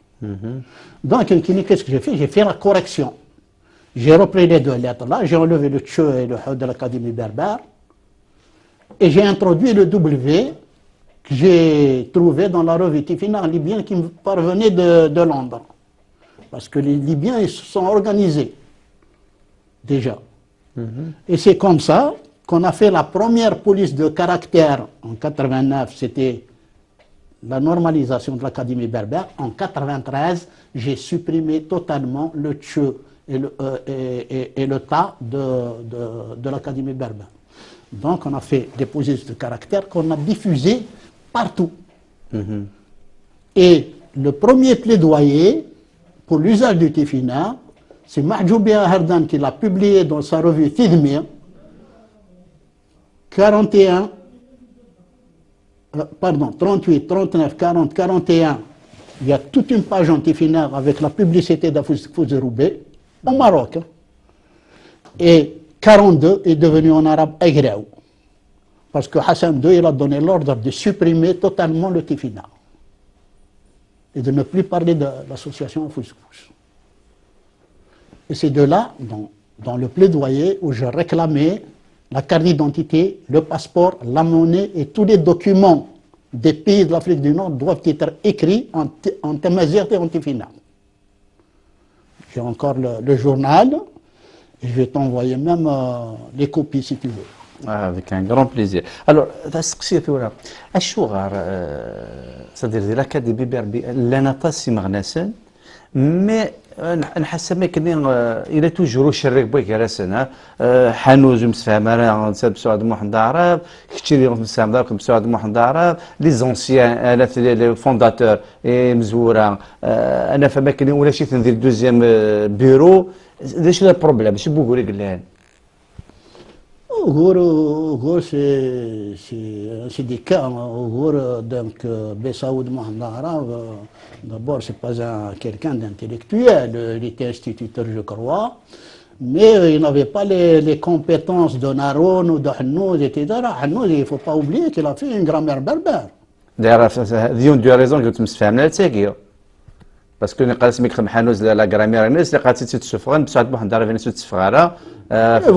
Donc, qu'est-ce que j'ai fait? J'ai fait la correction. J'ai repris les deux lettres là, j'ai enlevé le Tche et le H de l'Académie berbère, et j'ai introduit le W que j'ai trouvé dans la revue Tifina libyen qui me parvenait de Londres. Parce que les Libyens, ils se sont organisés, déjà. Et c'est comme ça qu'on a fait la première police de caractère en 89, c'était la normalisation de l'Académie berbère. En 93, j'ai supprimé totalement le Tche et le Ta de l'Académie berbère. Donc on a fait des polices de caractère qu'on a diffusées partout. Et le premier plaidoyer pour l'usage du Tifina, c'est Mahjoubia Hardan qui l'a publié dans sa revue Tidmir, 41, pardon, 38, 39, 40, 41. Il y a toute une page antifinaire avec la publicité d'Afouzeroubé au Maroc. Hein. Et 42 est devenu en arabe Agraou. Parce que Hassan II, il a donné l'ordre de supprimer totalement le Tifina. Et de ne plus parler de l'association Afouzeroubé. Et c'est de là, dans le plaidoyer, où je réclamais la carte d'identité, le passeport, la monnaie et tous les documents des pays de l'Afrique du Nord doivent être écrits en Tamazight et en Tifina. J'ai encore le journal, et je vais t'envoyer même les copies si tu veux. Avec un grand plaisir. Alors, تسقسي ثورة الشغار صدر الأكاديمي بربي لنا طاسي مغناسن مي نحس ما كني الى توجرو شريك بويك راسنا حانوز مسفهم انا نساب سعد محمد عرب كثير مسفهم دارك مسعد محمد عرب لي زونسيان انا لي فونداتور مزوره انا فما كني ولا شي ندير دوزيام بيرو واش البروبليم شنو بوغوري قلان C'est des cas. Donc, Bessaoud Mohamed Arab, d'abord, c'est pas quelqu'un d'intellectuel. Il était instituteur, je crois. Mais il n'avait pas les compétences de Naron ou de Hannouz, etc. Hannouz, il ne faut pas oublier qu'il a fait une grammaire berbère. D'ailleurs, tu as raison que tu me fais amener parce que نقال سميك خم حانوز لا غرامير الناس اللي قالت تتسفغن بسعد محمد عرب الناس تتسفغرا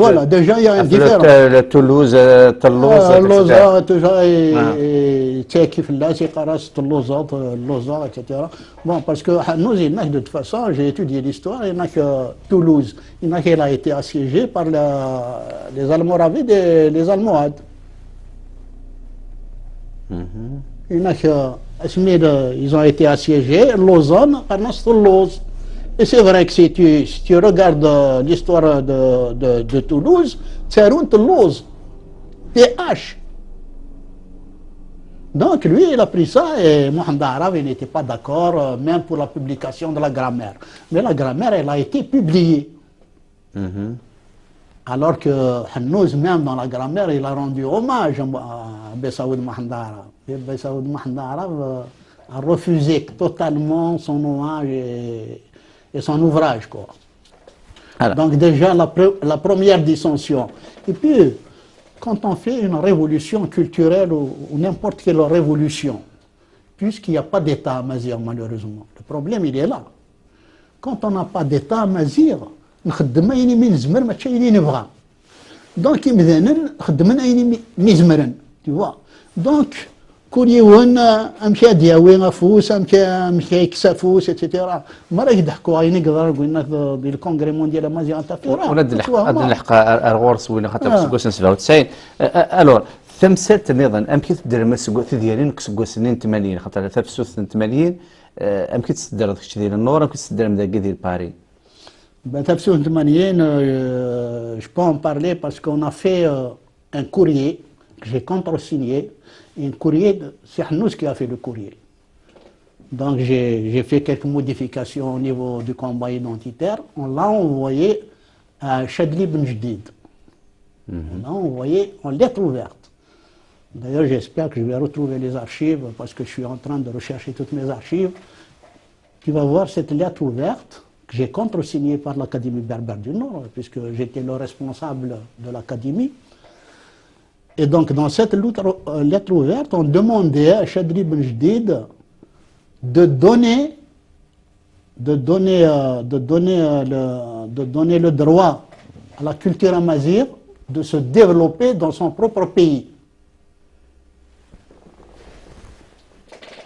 voilà déjà il y a un différent Toulouse اللوزة تجا تاكي في اللاسي قراصة اللوزة etc. Bon parce que Hannouz il n'a que de toute façon j'ai étudié l'histoire il n'a que Toulouse il n'a qu'elle a été assiégée par les Almoravides et les Almohades. Il n'a que ils ont été assiégés, Lausanne, Lose. Et c'est vrai que si tu regardes l'histoire de Toulouse, c'est Lose, TH. Donc lui, il a pris ça et Mohamed Arab, il n'était pas d'accord, même pour la publication de la grammaire. Mais la grammaire, elle a été publiée. Alors que Hannouz, même dans la grammaire, il a rendu hommage à Bessaoud Mohamed Arab. Et Bessaoud Mohamed Arab a refusé totalement son hommage et son ouvrage. Quoi. Donc déjà, la première dissension. Et puis, quand on fait une révolution culturelle ou n'importe quelle révolution, puisqu'il n'y a pas d'État à Mazir, malheureusement, le problème, il est là. Quand on n'a pas d'État à Mazir, نخدم أيني من زمر ما تشايلين نبغى دونك مثلا خدمنا أيني مزمرن تيوا دونك كل يوم أمشي دياوي غفوس أمشي كسافوس اتسيتيرا ما راه يضحكوا غاي نقدر قلنا ديال الكونغري مونديال مازيغ انتافيرا ولاد الحق الغورس وين خاطر سكوس 97 الور ثمسات نظام امكي تدير مسكوت ديالي كسكو سنين 80 خاطر تفسوس 80 امكي تدير داكشي ديال النور امكي تدير مداكي ديال باري je peux en parler parce qu'on a fait un courrier que j'ai contresigné. Un courrier, c'est Hannouz qui a fait le courrier. Donc j'ai fait quelques modifications au niveau du combat identitaire. On l'a envoyé à Chadli Ben Jdid. On a envoyé en lettre ouverte. D'ailleurs, j'espère que je vais retrouver les archives parce que je suis en train de rechercher toutes mes archives. Tu vas voir cette lettre ouverte que j'ai contresignée par l'Académie berbère du Nord, puisque j'étais le responsable de l'Académie. Et donc, dans cette lettre ouverte, on demandait à Chadli Ben Jdid de donner le droit à la culture amazigh de se développer dans son propre pays.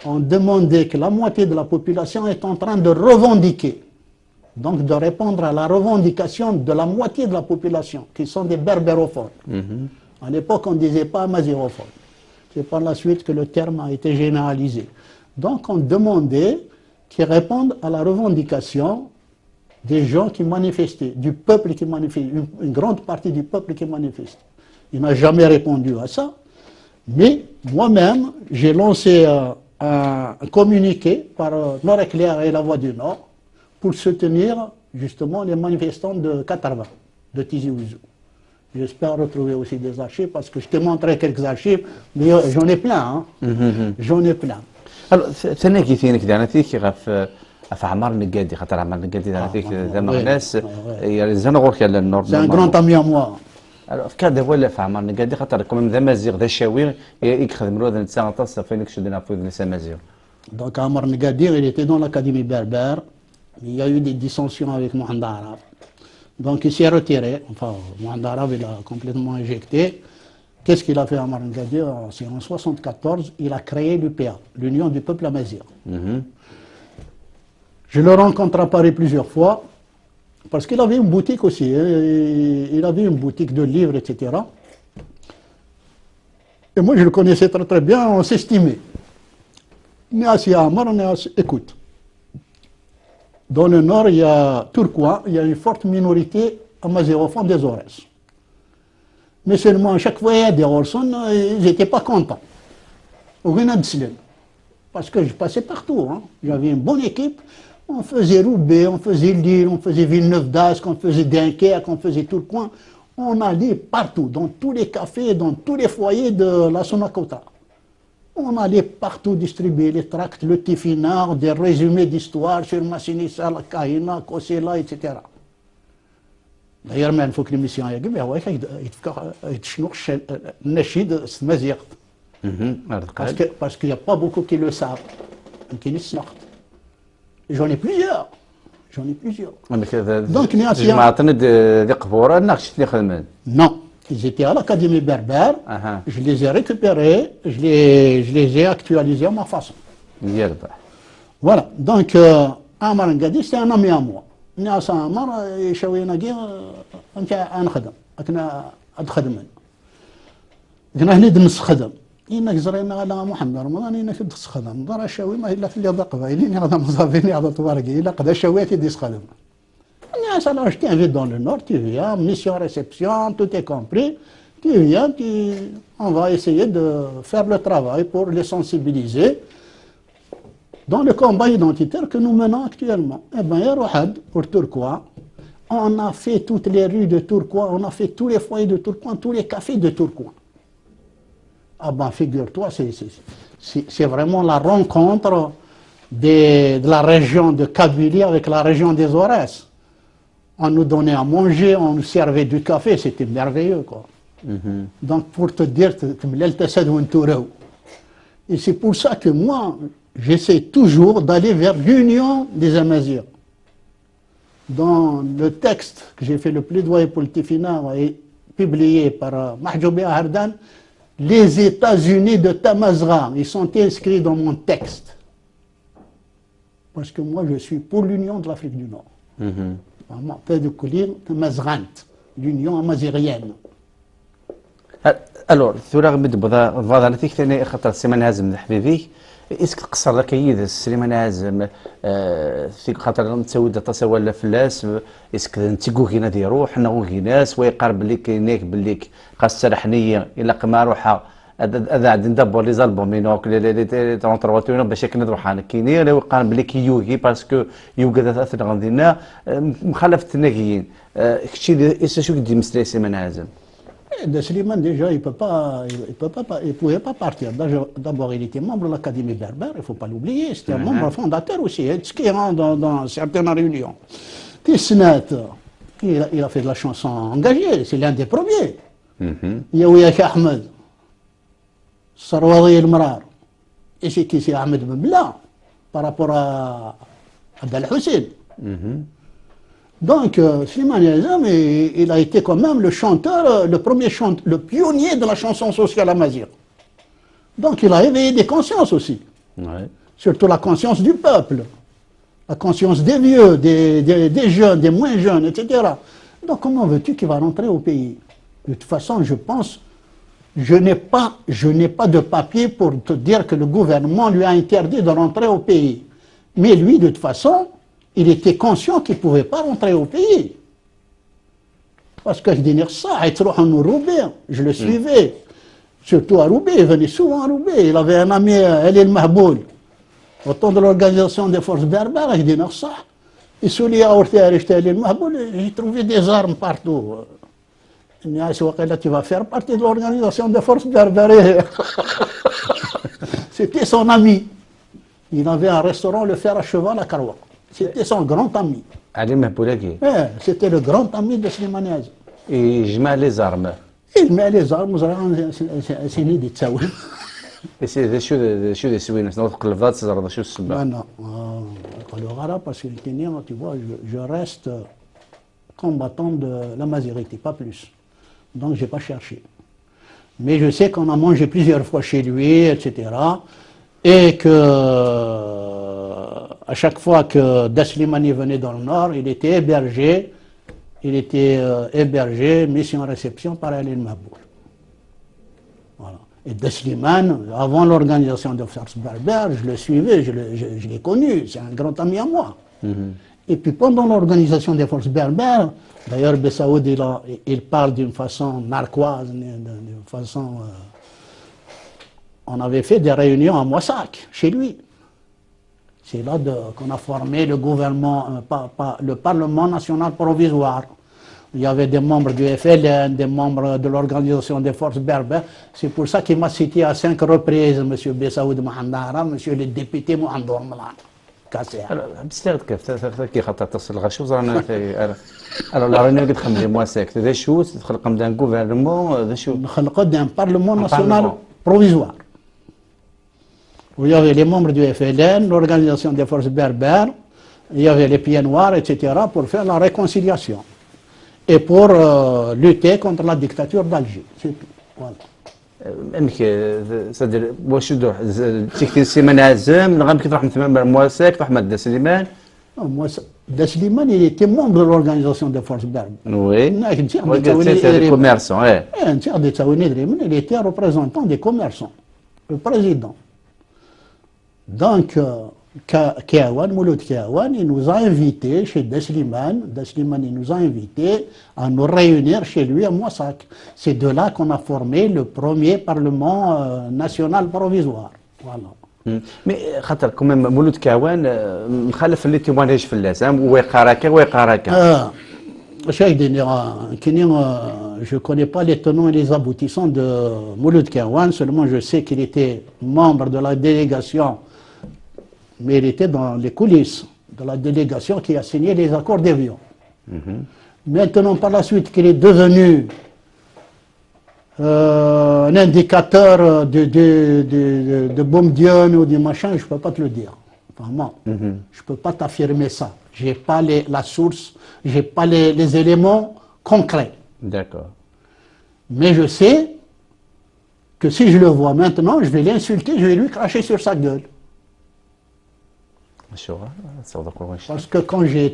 On demandait que la moitié de la population est en train de revendiquer, donc de répondre à la revendication de la moitié de la population, qui sont des berbérophones. À l'époque, on ne disait pas amazighophone. C'est par la suite que le terme a été généralisé. Donc on demandait qu'ils répondent à la revendication des gens qui manifestaient, du peuple qui manifestait, une grande partie du peuple qui manifestait. Il n'a jamais répondu à ça, mais moi-même, j'ai lancé un communiqué par Nord-Éclair et la Voix du Nord pour soutenir justement les manifestants de Katarva, de Tizi Ouzou. J'espère retrouver aussi des archives parce que je t'ai montré quelques archives, mais j'en ai plein. J'en ai plein. Alors, ثاني كيفينك دانتيك غف عمار النقادي خاطر عمار النقادي دانتيك ذم ناس يلزم غورك على النور. C'est un grand ami à moi. Alors, في كاد ولا في عمار النقادي خاطر كم ذا مازيغ ذا شاوي يخدم له ذا نتسا طاس فينك شدنا في ذا مازيغ. Donc Amar Negadir, il était dans l'académie berbère. Il y a eu des dissensions avec Mohamed Arab. Donc il s'est retiré. Enfin, Mohamed Arab, il a complètement éjecté. Qu'est-ce qu'il a fait Amar Negadir? C'est en 1974, il a créé l'UPA, l'Union du peuple amazigh. Je le rencontre à Paris plusieurs fois, parce qu'il avait une boutique aussi. Il avait une boutique de livres, etc. Et moi, je le connaissais très très bien, on s'estimait. Néassi Amar, écoute. Dans le nord, il y a Tourcoing, il y a une forte minorité amazighophone des Aurès. Mais seulement, à chaque fois, il y a des Orson, ils n'étaient pas contents. Au Guinée-de-Slen. Parce que je passais partout. J'avais une bonne équipe. On faisait Roubaix, on faisait Lille, on faisait Villeneuve d'Ascq, on faisait Dunkerque, on faisait Tourcoing. On allait partout, dans tous les cafés, dans tous les foyers de la Sonakota. On allait partout distribuer les tracts, le Tifinard, des résumés d'histoire sur Massinissa, la Kahina, Kosela, etc. D'ailleurs, il faut que l'émission ait parce qu'il n'y a pas beaucoup qui le savent. J'en ai plusieurs. Donc, non, ils étaient à l'Académie berbère, je les ai récupérés, je les ai actualisés à ma façon. Voilà, donc Amar Ngadi, c'est un ami à moi. ناس عمر يشوينا كي انت نخدم كنا اتخدم كنا هني دنس خدم انك زرينا على محمد رمضان انك دس خدم دار شاوي ما الا في اللي قبايلين هذا مصابين هذا طوارقي الا قدا شويتي ديس خدم الناس alors je t'invite dans le nord tu viens mission réception tout est compris tu viens on va essayer de faire le travail pour les sensibiliser dans le combat identitaire que nous menons actuellement. Eh bien, Yarouhad, pour Tourcoing, on a fait toutes les rues de Tourcoing, on a fait tous les foyers de Tourcoing, tous les cafés de Tourcoing. Ah ben, figure-toi, c'est vraiment la rencontre de la région de Kabylie avec la région des Aurès. On nous donnait à manger, on nous servait du café, c'était merveilleux, quoi. Donc, pour te dire, et c'est pour ça que moi, j'essaie toujours d'aller vers l'union des Amazirs. Dans le texte que j'ai fait le plaidoyer pour le Tifina, publié par Mahjoubi Ahardan, les États-Unis de Tamazgha, ils sont inscrits dans mon texte. Parce que moi, je suis pour l'union de l'Afrique du Nord. L'union amazirienne. Alors, ثورة مد بضالتك ثاني خطر سيمان هازم حبيبي اسك تقصر لك يد سليمان هازم في خاطر تسود تصور فلاس اسك نتيقو كينا دي روح نغو كيناس ويقرب لك هناك بليك خاصة حنية إلا قما روحها هذا عندنا دابا لي زالبوم ينوك لي ترونترواتونا باش كندرو حنا كاينين اللي وقع بلي كيوغي باسكو يوغا اثر غندينا مخالفه الناكيين كشي ايش شو قد مسلي سيمان عازم De Slimane, déjà, il pouvait pas partir. D'abord, il était membre de l'Académie berbère, il ne faut pas l'oublier. C'était un membre fondateur aussi, ce qui rentre dans certaines réunions. Tisnat, il a fait de la chanson engagée, c'est l'un des premiers. Yaouyak Ahmed, Sarwadi El Mrar, et c'est qui c'est Ahmed Mbla, par rapport à Abdel Hussein. Donc, Slimane Yazam, il a été quand même le chanteur, le pionnier de la chanson sociale amazigh. Donc, il a éveillé des consciences aussi. Ouais. Surtout la conscience du peuple, la conscience des vieux, des jeunes, des moins jeunes, etc. Donc, comment veux-tu qu'il va rentrer au pays? De toute façon, je pense, je n'ai pas de papier pour te dire que le gouvernement lui a interdit de rentrer au pays. Mais lui, de toute façon, il était conscient qu'il ne pouvait pas rentrer au pays. Parce que je disais ça, je le suivais. Surtout à Roubaix, il venait souvent à Roubaix. Il avait un ami, El Mahboul, au temps de l'organisation des forces berbères, je disais ça. Il souliait à El Mahboul, j'ai trouvé des armes partout. Il m'a dit, tu vas faire partie de l'organisation des forces berbères. C'était son ami. Il avait un restaurant, le fer à cheval à Karoua. C'était son grand ami. Ali Mahboulaki. C'était le grand ami de Slimane Yazam. Et je mets les armes. Il met les armes, c'est une idée de ça. Et c'est شو des سوين نطق اللفظات تزرد شو السبب؟ Non, parce que tu vois, je reste combattant de la mazérité, pas plus. Donc je n'ai pas cherché. Mais je sais qu'on a mangé plusieurs fois chez lui, etc. Et que à chaque fois que Daslimani venait dans le nord, il était hébergé, mission-réception par El Mahboul. Voilà. Et Daslimane, avant l'organisation des forces berbères, je le suivais, je l'ai connu, c'est un grand ami à moi. Et puis pendant l'organisation des forces berbères, d'ailleurs Bessaoud il parle d'une façon narquoise, d'une façon... on avait fait des réunions à Moissac, chez lui. C'est là qu'on a formé le gouvernement, le Parlement national provisoire. Il y avait des membres du FLN, des membres de l'organisation des forces berbères. C'est pour ça qu'il m'a cité à 5 reprises M. Bessaoud Mohandara, M. le député Mohandour Mlan. بسيط كيف خاطر تصل غشو زرنا alors la réunion قد خمسة مواساك ذا شو تخلق مدان gouvernement ذا شو نخلق un parlement national provisoire. Où il y avait les membres du FLN, l'organisation des forces berbères, il y avait les pieds noirs, etc., pour faire la réconciliation. Et pour lutter contre la dictature d'Alger. C'est tout. Voilà. امك صدر واش دوح تكتي سيمان عزام نغام كي تروح مثلا مواساك تروح مع سليمان Daslimane, il était membre de l'organisation des forces berbères. Oui. C'est des commerçants, il était représentant des commerçants, le président. Donc, Mouloud Kiawan, il nous a invités chez Daslimane. Daslimane, il nous a invités à nous réunir chez lui à Moissac. C'est de là qu'on a formé le premier Parlement national provisoire. Voilà. Mais خاطر كمان مولود كاوان مخالف اللي تيمونيج في اللازم ويقارك je ne connais pas les tenants et les aboutissants de Mouloud Kiawan, seulement je sais qu'il était membre de la délégation, mais il était dans les coulisses de la délégation qui a signé les accords d'Évian. Maintenant, par la suite, qu'il est devenu un indicateur de Bomdion ou du machin, je ne peux pas te le dire. Vraiment, je ne peux pas t'affirmer ça. Je n'ai pas la source, je n'ai pas les éléments concrets. D'accord. Mais je sais que si je le vois maintenant, je vais l'insulter, je vais lui cracher sur sa gueule. Parce que quand j'ai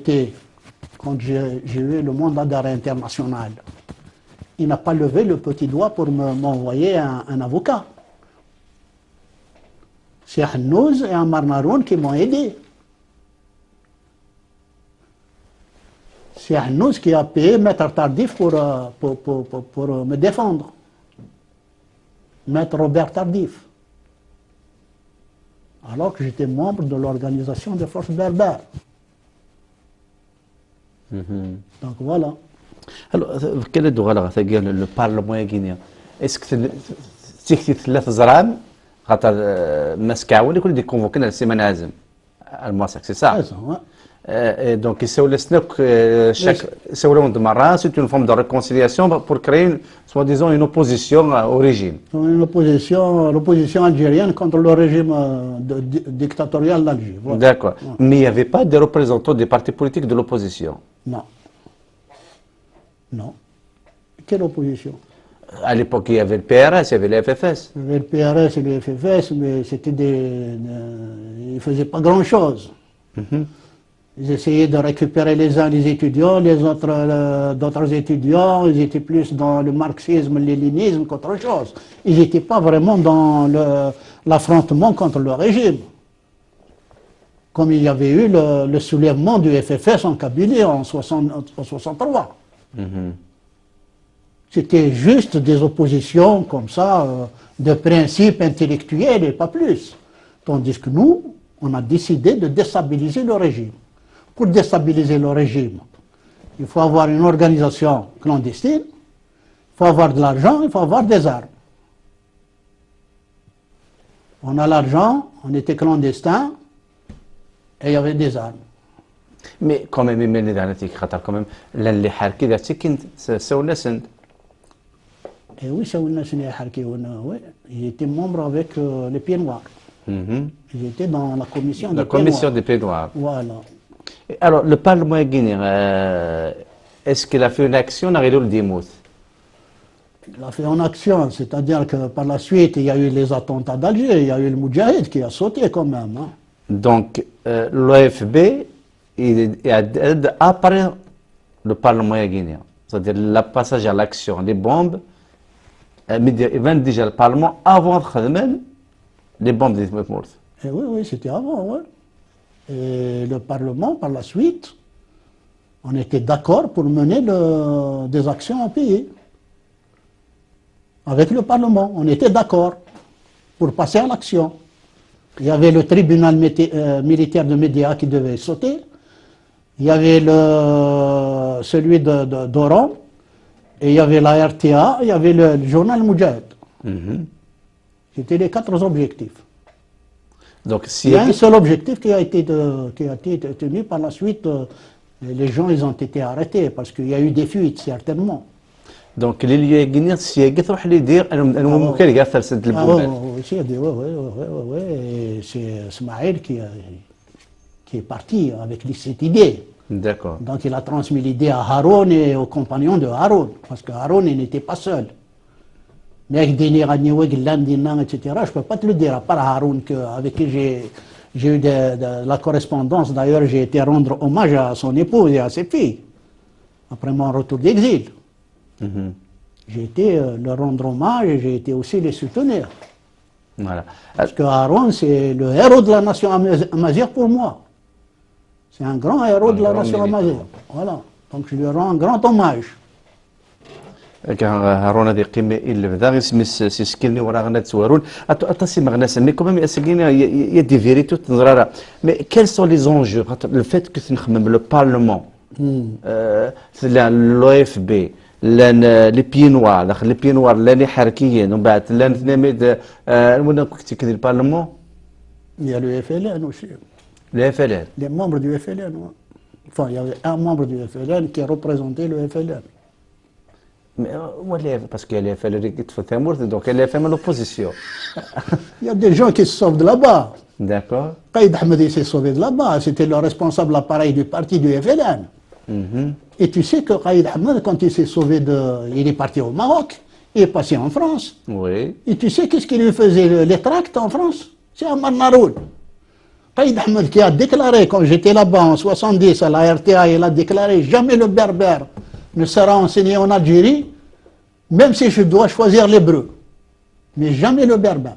eu le mandat d'arrêt international, il n'a pas levé le petit doigt pour m'envoyer un avocat. C'est Hannouz et Ammar Naroun qui m'ont aidé. C'est Hannouz qui a payé Maître Tardif pour me défendre. Maître Robert Tardif. Alors que j'étais membre de l'organisation des forces berbères. Donc voilà. Alors, quel est le Parlement guinéen? Est-ce que تكتي ثلاث زرام خاطر مسكاول يكون دي كونفوكينا السيمانه عازم الموسك سي سا donc يساولوا سنوك chaque يساولوا de marra c'est une forme de réconciliation pour créer soi-disant une opposition au régime. L'opposition algérienne contre le régime dictatorial d'Alger. Voilà. D'accord. Mais il n'y avait pas de représentants des partis politiques de l'opposition. Non. Non. Quelle opposition? À l'époque, il y avait le PRS, il y avait le FFS. Il y avait le PRS et le FFS, mais c'était ils ne faisaient pas grand-chose. Ils essayaient de récupérer les uns les étudiants, les autres d'autres étudiants. Ils étaient plus dans le marxisme, le léninisme qu'autre chose. Ils n'étaient pas vraiment dans l'affrontement contre le régime. Comme il y avait eu le soulèvement du FFS en Kabylie en 63. C'était juste des oppositions comme ça, de principes intellectuels et pas plus. Tandis que nous, on a décidé de déstabiliser le régime. Pour déstabiliser le régime, il faut avoir une organisation clandestine, il faut avoir de l'argent, il faut avoir des armes. On a l'argent, on était clandestin, et il y avait des armes. Mais quand même, quand même, les harkis et oui, ils étaient membres avec les Pieds Noirs. Ils étaient dans la commission des Pieds Noirs. Voilà. Alors, le Parlement guinéen, est-ce qu'il a fait une action dans le Dimout? Il a fait une action, c'est-à-dire que par la suite, il y a eu les attentats d'Alger, il y a eu le Moudjahid qui a sauté quand même. Hein. Donc, l'OFB est après le Parlement guinéen. C'est-à-dire le passage à l'action, les bombes, il déjà le Parlement avant les bombes des Timout. Oui, c'était avant, oui. Et le Parlement, par la suite, on était d'accord pour mener des actions en pays. Avec le Parlement, on était d'accord pour passer à l'action. Il y avait le tribunal militaire de Médéa qui devait sauter. Il y avait celui d'Oran. Et il y avait la RTA, il y avait le journal Moudjahid. C'était les 4 objectifs. Donc, il y a un seul objectif qui a été tenu par la suite. Les gens, ils ont été arrêtés parce qu'il y a eu des fuites, certainement. Donc, les lieux guinéens, c'est Ismaël qui est parti avec cette idée. D'accord. Donc il a transmis l'idée à Haroun et aux compagnons de Haroun, parce que Haroun n'était pas seul. Mais avec des Niraniweg, etc., je ne peux pas te le dire, à part Haroun, avec qui j'ai eu de la correspondance. D'ailleurs, j'ai été rendre hommage à son épouse et à ses filles, après mon retour d'exil. J'ai été leur rendre hommage et j'ai été aussi les soutenir. Voilà. Parce que Haroun, c'est le héros de la nation amazigh pour moi. C'est un grand héros de la nation amazigh. Voilà. Donc je lui rends un grand hommage. هارون هذه قيمة اللي بدا غير سيسكلني ورا غنا تسوارون أتصي مغناسة مي كومام يسكلني يدي فيريتو تنظرارا مي كيل سون لي زونجو لو فيت كو نخمم لو بارلمون لو اف بي لي بي نوار لي بي نوار لاني حركيين ومن بعد لان ثناميد المهم كنت كذا البارلمون Il y a le FLN aussi. Le FLN. Les membres du FLN, ouais. Enfin, il y avait un membre du FLN qui représentait le FLN. Mais parce qu'il y a les FLN qui te font mort, donc il y a fait l'opposition. Il y a des gens qui se sauvent de là-bas. D'accord. Qaïd Ahmedi s'est sauvé de là-bas, c'était le responsable appareil du parti du FLN. Et tu sais que Qaïd Ahmed, quand il s'est sauvé il est parti au Maroc, il est passé en France. Oui. Et tu sais qu'est-ce qu'il lui faisait les tracts en France? C'est Ammar Naroul. Qaïd Ahmed qui a déclaré, quand j'étais là-bas en 70 à la RTA, il a déclaré jamais le berbère ne sera enseigné en Algérie, même si je dois choisir l'hébreu. Mais jamais le berbère.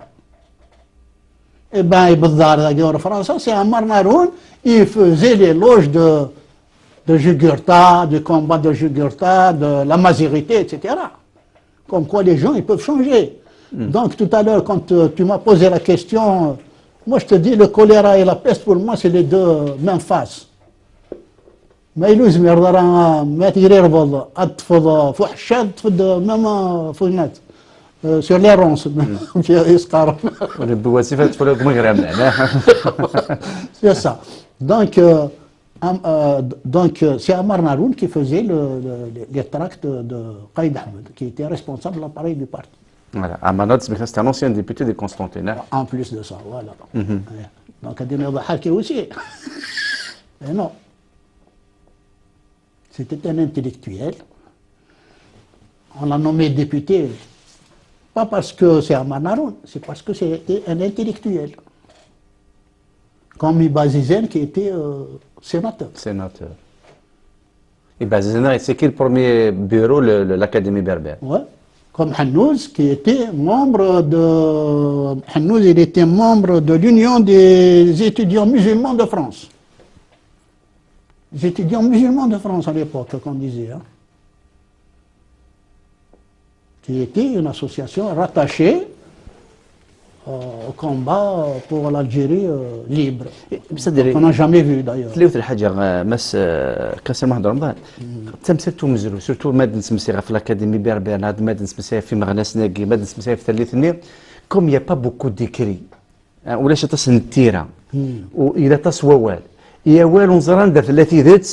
Eh bien, en France, c'est Ammar Naroul, il faisait l'éloge de Jugurtha, du combat de Jugurtha, de la mazirité, etc. Comme quoi les gens, ils peuvent changer. Donc tout à l'heure, quand tu m'as posé la question, moi je te dis, le choléra et la peste, pour moi, c'est les deux mêmes faces. ما يلوز مرضى ما تجري ربض أطفض فحشاد تفض ماما فوجنات sur les ronces يسقر والبواسيفة تفرق مغرب معناه. c'est ça donc c'est Amar Naroun qui faisait les tracts de Qaïd Ahmed qui était responsable de l'appareil du parti. Voilà. Amanat, c'est un ancien député de Constantine. En plus de ça, voilà. Ouais. Donc Adina Dhahaki aussi. Et non. C'était un intellectuel. On l'a nommé député, pas parce que c'est Amar Naroun, c'est parce que c'était un intellectuel. Comme Ibazizen qui était sénateur. Sénateur. Et Bazizena, c'est qui le premier bureau, l'Académie berbère? Ouais. Comme Hannouz, qui était membre de... Hannouz, il était membre de l'Union des étudiants musulmans de France. Les étudiants musulmans de France à l'époque, qu'on disait. Hein. Qui était une association rattachée au combat pour l'Algérie libre. On n'a jamais vu d'ailleurs. تلاوث الحاجة مس كاس واحد رمضان تمثلتو مزرو سورتو مادة نسمسيها في الأكاديمي بربان هاد مادة نسمسيها في مغناس ناقي مادة نسمسيها في ثلاثني كوم يا با بوكو ديكري ولاش تصن التيرة وإذا تصووال يا والو نزران دا ثلاثي ذات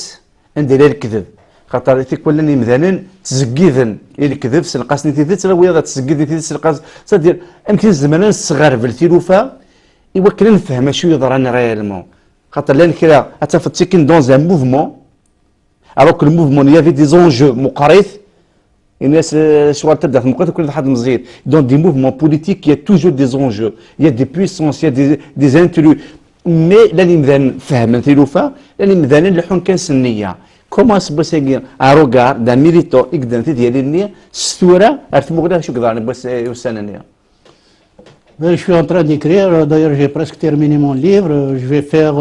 ندير الكذب خاطر ثيك ولاني مذانن تزكيذن الكذب سنقاسني ثيث راه ويا تزكيذ ثيث سنقاس صدير امكن الزمان الصغار في التلوفه يوكل نفهم شو يضرنا ريالمون خاطر لان كذا اتفت تيكين دون ان موفمون alors que le mouvement il y avait des enjeux مقارث الناس شغل تبدا في المقارث كل واحد مزيد dans des mouvements politiques il y a toujours des enjeux il y a des puissances il y a des intrus mais لاني مذان فهم التلوفه لاني مذان اللحون كان سنيه كوما سبوسيغي اروغار دا ميليتو اكدن ديالي ستوره ارتموغدا شو قدرني بس يوسنني. Je suis en train d'écrire, d'ailleurs j'ai presque terminé mon livre, je vais faire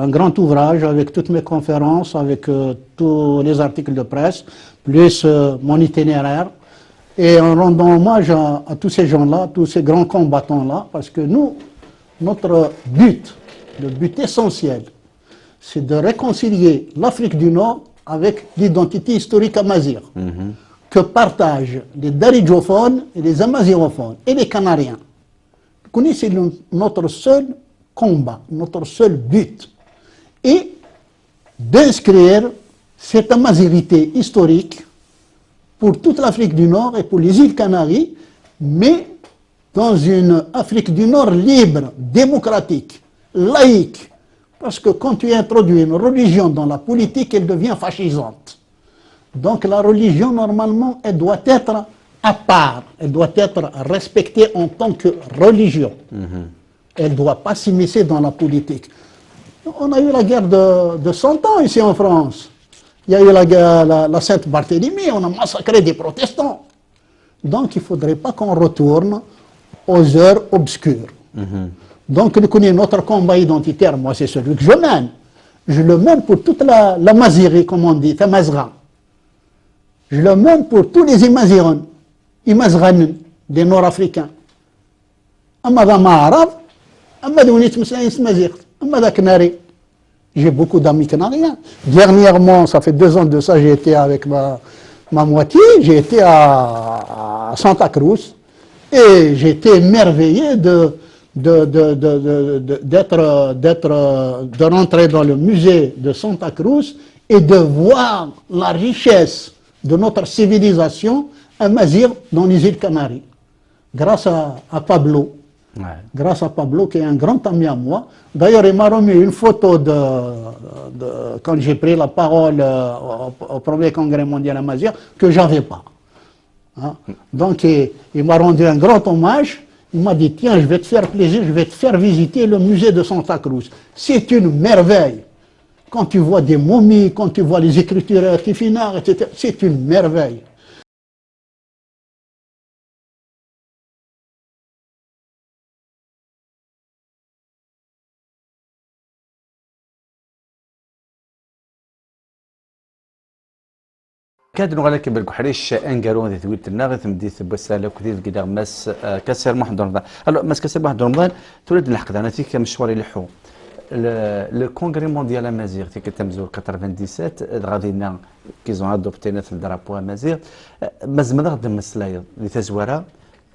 un grand ouvrage avec toutes mes conférences, avec tous les articles de presse, plus mon itinéraire, et en rendant hommage à tous ces gens-là, tous ces grands combattants-là, parce que nous, notre but, le but essentiel, c'est de réconcilier l'Afrique du Nord avec l'identité historique amazigh, que partagent les daridjophones et les amazirophones et les canariens. C'est notre seul combat, notre seul but, et d'inscrire cette amazirité historique pour toute l'Afrique du Nord et pour les îles Canaries, mais dans une Afrique du Nord libre, démocratique, laïque, parce que quand tu introduis une religion dans la politique, elle devient fascisante. Donc la religion, normalement, elle doit être à part, elle doit être respectée en tant que religion. Elle ne doit pas s'immiscer dans la politique. On a eu la guerre de 100 ans ici en France. Il y a eu la Sainte-Barthélemy, on a massacré des protestants. Donc il ne faudrait pas qu'on retourne aux heures obscures. Donc notre combat identitaire, moi c'est celui que je mène. Je le mène pour toute la Mazirie, comme on dit, Tamazra. Je le mène pour tous les Imazirons. Imazran des Nord-Africains. J'ai beaucoup d'amis canariens. Dernièrement, ça fait 2 ans de ça, j'ai été avec ma moitié, j'ai été à Santa Cruz et j'ai été émerveillé de rentrer dans le musée de Santa Cruz et de voir la richesse de notre civilisation amazigh dans les îles Canaries, grâce à Pablo. Ouais. Grâce à Pablo, qui est un grand ami à moi. D'ailleurs, il m'a remis une photo quand j'ai pris la parole au premier congrès mondial amazigh, que je n'avais pas. Hein? Donc, il m'a rendu un grand hommage. Il m'a dit, tiens, je vais te faire plaisir, je vais te faire visiter le musée de Santa Cruz. C'est une merveille. Quand tu vois des momies, quand tu vois les écritures tifinards, etc., c'est une merveille. كاد نغلق بالكحريش انقالون ذي ثويت الناغ ثمدي ثبوسالة كثير كده مس كسر محمد رمضان الو مس كسر محمد رمضان تولد الحق انا تيك مشوار يلحو le congrès mondial amazigh qui est en 97 غادينا كيزون ادوبتي ناس الدرابو امازيغ مازال غادي مسلايا اللي تزوره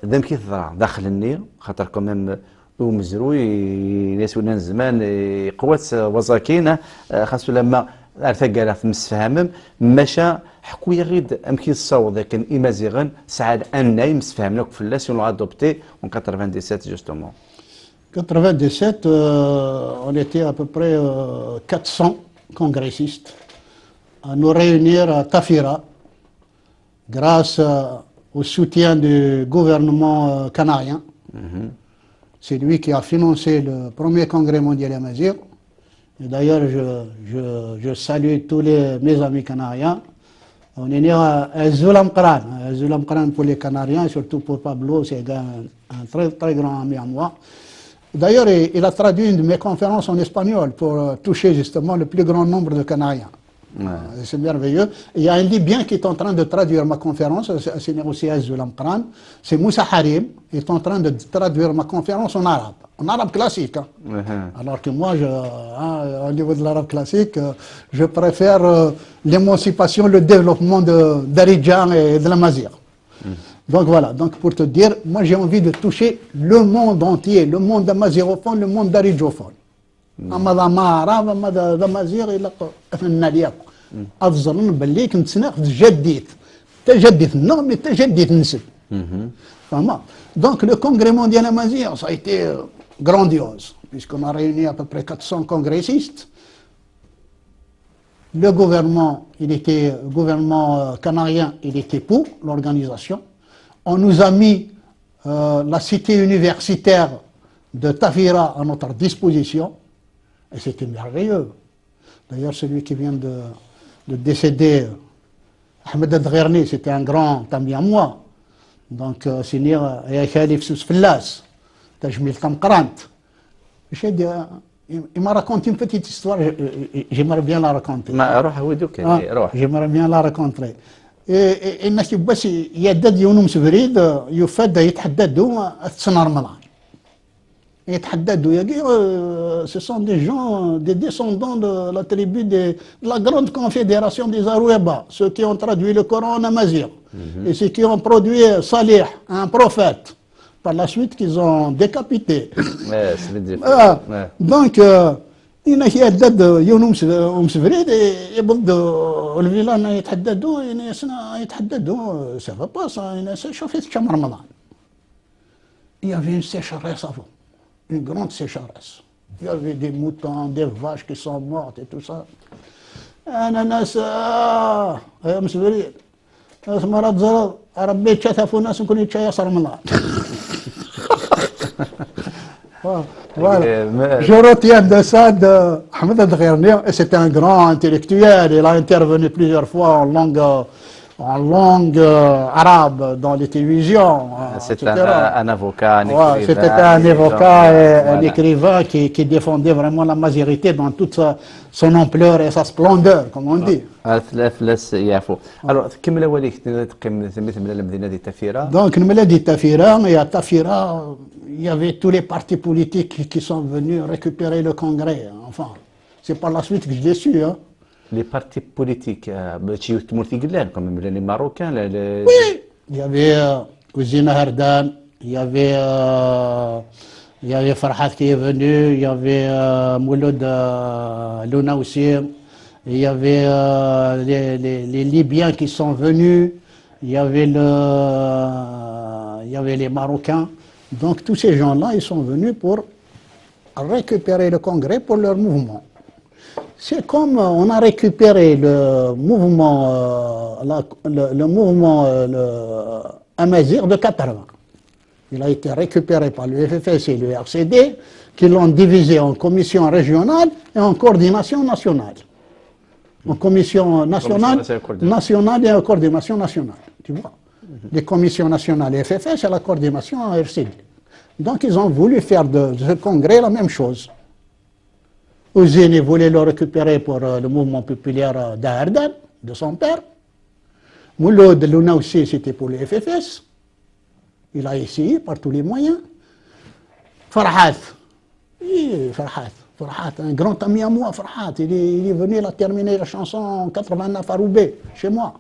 ذم كي تضرع داخل النيل خاطر كوميم ومزروي ناس ولان زمان قوات وزاكينه خاصو لما ارتقى في مسفهمم مشى حكويا غيد امكي الصوت لكن امازيغا سعاد ان مسفهمنا في اللاس اون ادوبتي en 97 justement 97, on était à peu près 400 congressistes à nous réunir à Tafira grâce au soutien du gouvernement canadien. C'est lui qui a financé le premier congrès mondial amazigh. Et d'ailleurs, je salue tous mes amis canadiens. On est né à Zoulam Kran pour les Canadiens, surtout pour Pablo, c'est un très, très grand ami à moi. D'ailleurs, il a traduit une de mes conférences en espagnol pour toucher justement le plus grand nombre de Canadiens. Ouais. C'est merveilleux. Il y a un Libyen qui est en train de traduire ma conférence, c'est aussi à Zoulam Kran. C'est Moussa Harim, il est en train de traduire ma conférence en arabe classique. Hein. Alors que moi, au niveau de l'arabe classique, je préfère l'émancipation, le développement d'Aridjan et de la Mazir. Donc voilà, donc pour te dire, moi j'ai envie de toucher le monde entier, le monde amazirophone, le monde daridjophone. أما ما عرب أما ذا مازيغ إلا أثنى لياك أفضل باللي كنت سناخذ تجديد النوم تجديد النسل. فما Donc le congrès mondial amazigh, ça a été grandiose, puisqu'on a réuni à peu près 400 congressistes. Le gouvernement canadien, il était pour l'organisation. On nous a mis la cité universitaire de Tafira à notre disposition. Et c'était merveilleux. D'ailleurs, celui qui vient de décéder, Ahmed Adgherni, c'était un grand ami à moi. Donc, c'est Nir et Khalif Sousfellas, Tajmil Tamkrant. Il m'a raconté une petite histoire, j'aimerais bien la raconter. J'aimerais bien la raconter. الناس بس يدد يونم سفريد يفاد يتحددوا السنة رمضان يتحددوا يجي ce sont des gens des descendants de la tribu de la grande confédération des Aroueba, ceux qui ont traduit le Coran en amazigh et ceux qui ont produit Salih, un prophète, par la suite qu'ils ont décapité. Donc إن يدد يونم سفريد يبدو الفيلان يتحددوا يتحددوا ça va pas ça شوفت شهر رمضان. Il y avait une sécheresse avant, une grande sécheresse. Il y avait des moutons, des vaches qui sont mortes et tout ça. أنا ناس يا مسفريد ناس مرات زرد ربيت شثفوا ناس نكون يتشيص رمضان. Voilà. Je retiens de ça de Ahmed Adgherni, et c'était un grand intellectuel. Il a intervenu plusieurs fois en langue arabe dans les télévisions. C'était un avocat, un écrivain. Ouais, c'était un avocat et un écrivain qui défendait vraiment la mazirité dans toute son ampleur et sa splendeur, comme on dit. Alors, كمل وليك تقيم مثل المدينة دي تافيرا. Donc, المدينة دي تافيرا, et à Tafira, il y avait tous les partis politiques qui sont venus récupérer le congrès. Enfin, c'est par la suite que je l'ai su. Hein. Les partis politiques, comme les Marocains. Oui, il y avait Ouzina Hardan, il y avait Farhat qui est venu, il y avait Mouloud Louna aussi, il y avait les Libyens qui sont venus, il y avait les Marocains. Donc tous ces gens-là, ils sont venus pour récupérer le congrès pour leur mouvement. C'est comme on a récupéré le mouvement, le mouvement amazigh de 80. Il a été récupéré par le FFS et le RCD, qui l'ont divisé en commission régionale et en coordination nationale. En commission nationale et en coordination nationale, tu vois. Les commissions nationales et FFS et la coordination RCD. Donc ils ont voulu faire de ce congrès la même chose. Ouzini voulait le récupérer pour le mouvement populaire d'Aherdan, de son père. Mouloud Luna aussi, c'était pour le FFS. Il a essayé par tous les moyens. Farhat. Oui, Farhat. Farhat, un grand ami à moi, Farhat. Il est venu, il a terminé la chanson en 89 à Roubaix, chez moi.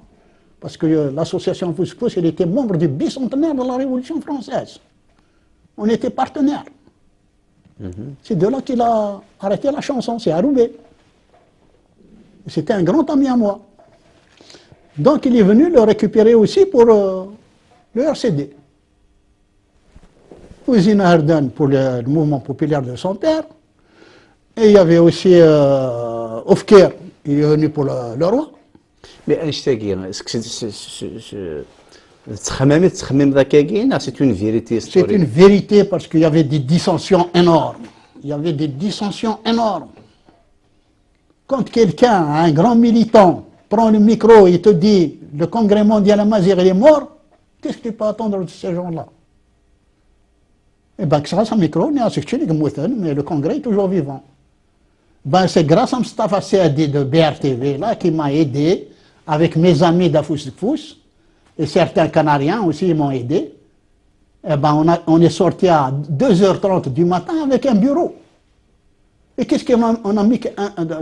Parce que l'association Fousse-Fousse, il était membre du bicentenaire de la Révolution française. On était partenaires. C'est de là qu'il a arrêté la chanson, c'est à Roubaix. C'était un grand ami à moi. Donc il est venu le récupérer aussi pour le RCD. Ouzina Hardan pour le mouvement populaire de son père. Et il y avait aussi Ofker, il est venu pour le roi. Mais c'est une vérité historique. C'est une vérité parce qu'il y avait des dissensions énormes. Il y avait des dissensions énormes. Quand quelqu'un, un grand militant, prend le micro et te dit le congrès mondial Amazigh il est mort, qu'est-ce que tu peux attendre de ces gens-là? Eh bien, grâce à micro, mais le congrès est toujours vivant. Ben, c'est grâce à Mustafa Saadi de BRTV là, qui m'a aidé, avec mes amis d'Afous et certains Canariens aussi m'ont aidé. Eh ben, on est sorti à 2h30 du matin avec un bureau. Et qu'est-ce qu'on a mis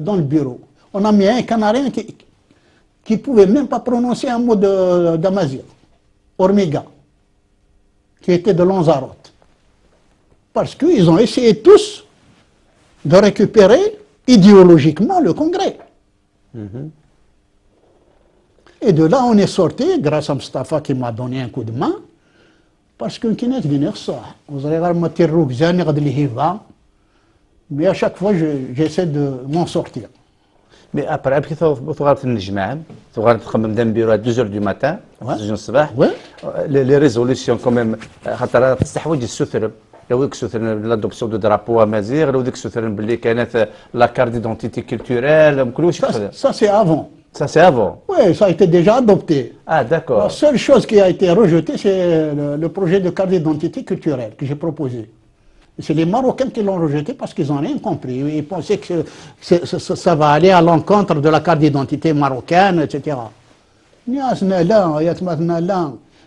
dans le bureau? On a mis un Canarien qui ne pouvait même pas prononcer un mot d'Amazigh, Ormiga, qui était de Lanzarote. Parce qu'ils ont essayé tous de récupérer idéologiquement le Congrès. Et de là, on est sorti, grâce à Mustafa qui m'a donné un coup de main, parce que vous allez voir, mais à chaque fois, j'essaie de m'en sortir. Mais après, tu vas te الجماعة, tu vas te dans un bureau à 2h du matin, 2h الصباح. Les résolutions quand même, خاطر تستحوذ السثر. لو ديك السثر لادوبسيون دو درابو امازيغ، لو ديك السثر باللي كانت لا كارت ديدونتيتي كولتوريل كل واش Ça, c'est avant. Ça c'est avant. Oui, ça a été déjà adopté. Ah d'accord. La seule chose qui a été rejetée, c'est le projet de carte d'identité culturelle que j'ai proposé. C'est les Marocains qui l'ont rejeté parce qu'ils n'ont rien compris. Ils pensaient que ça va aller à l'encontre de la carte d'identité marocaine, etc.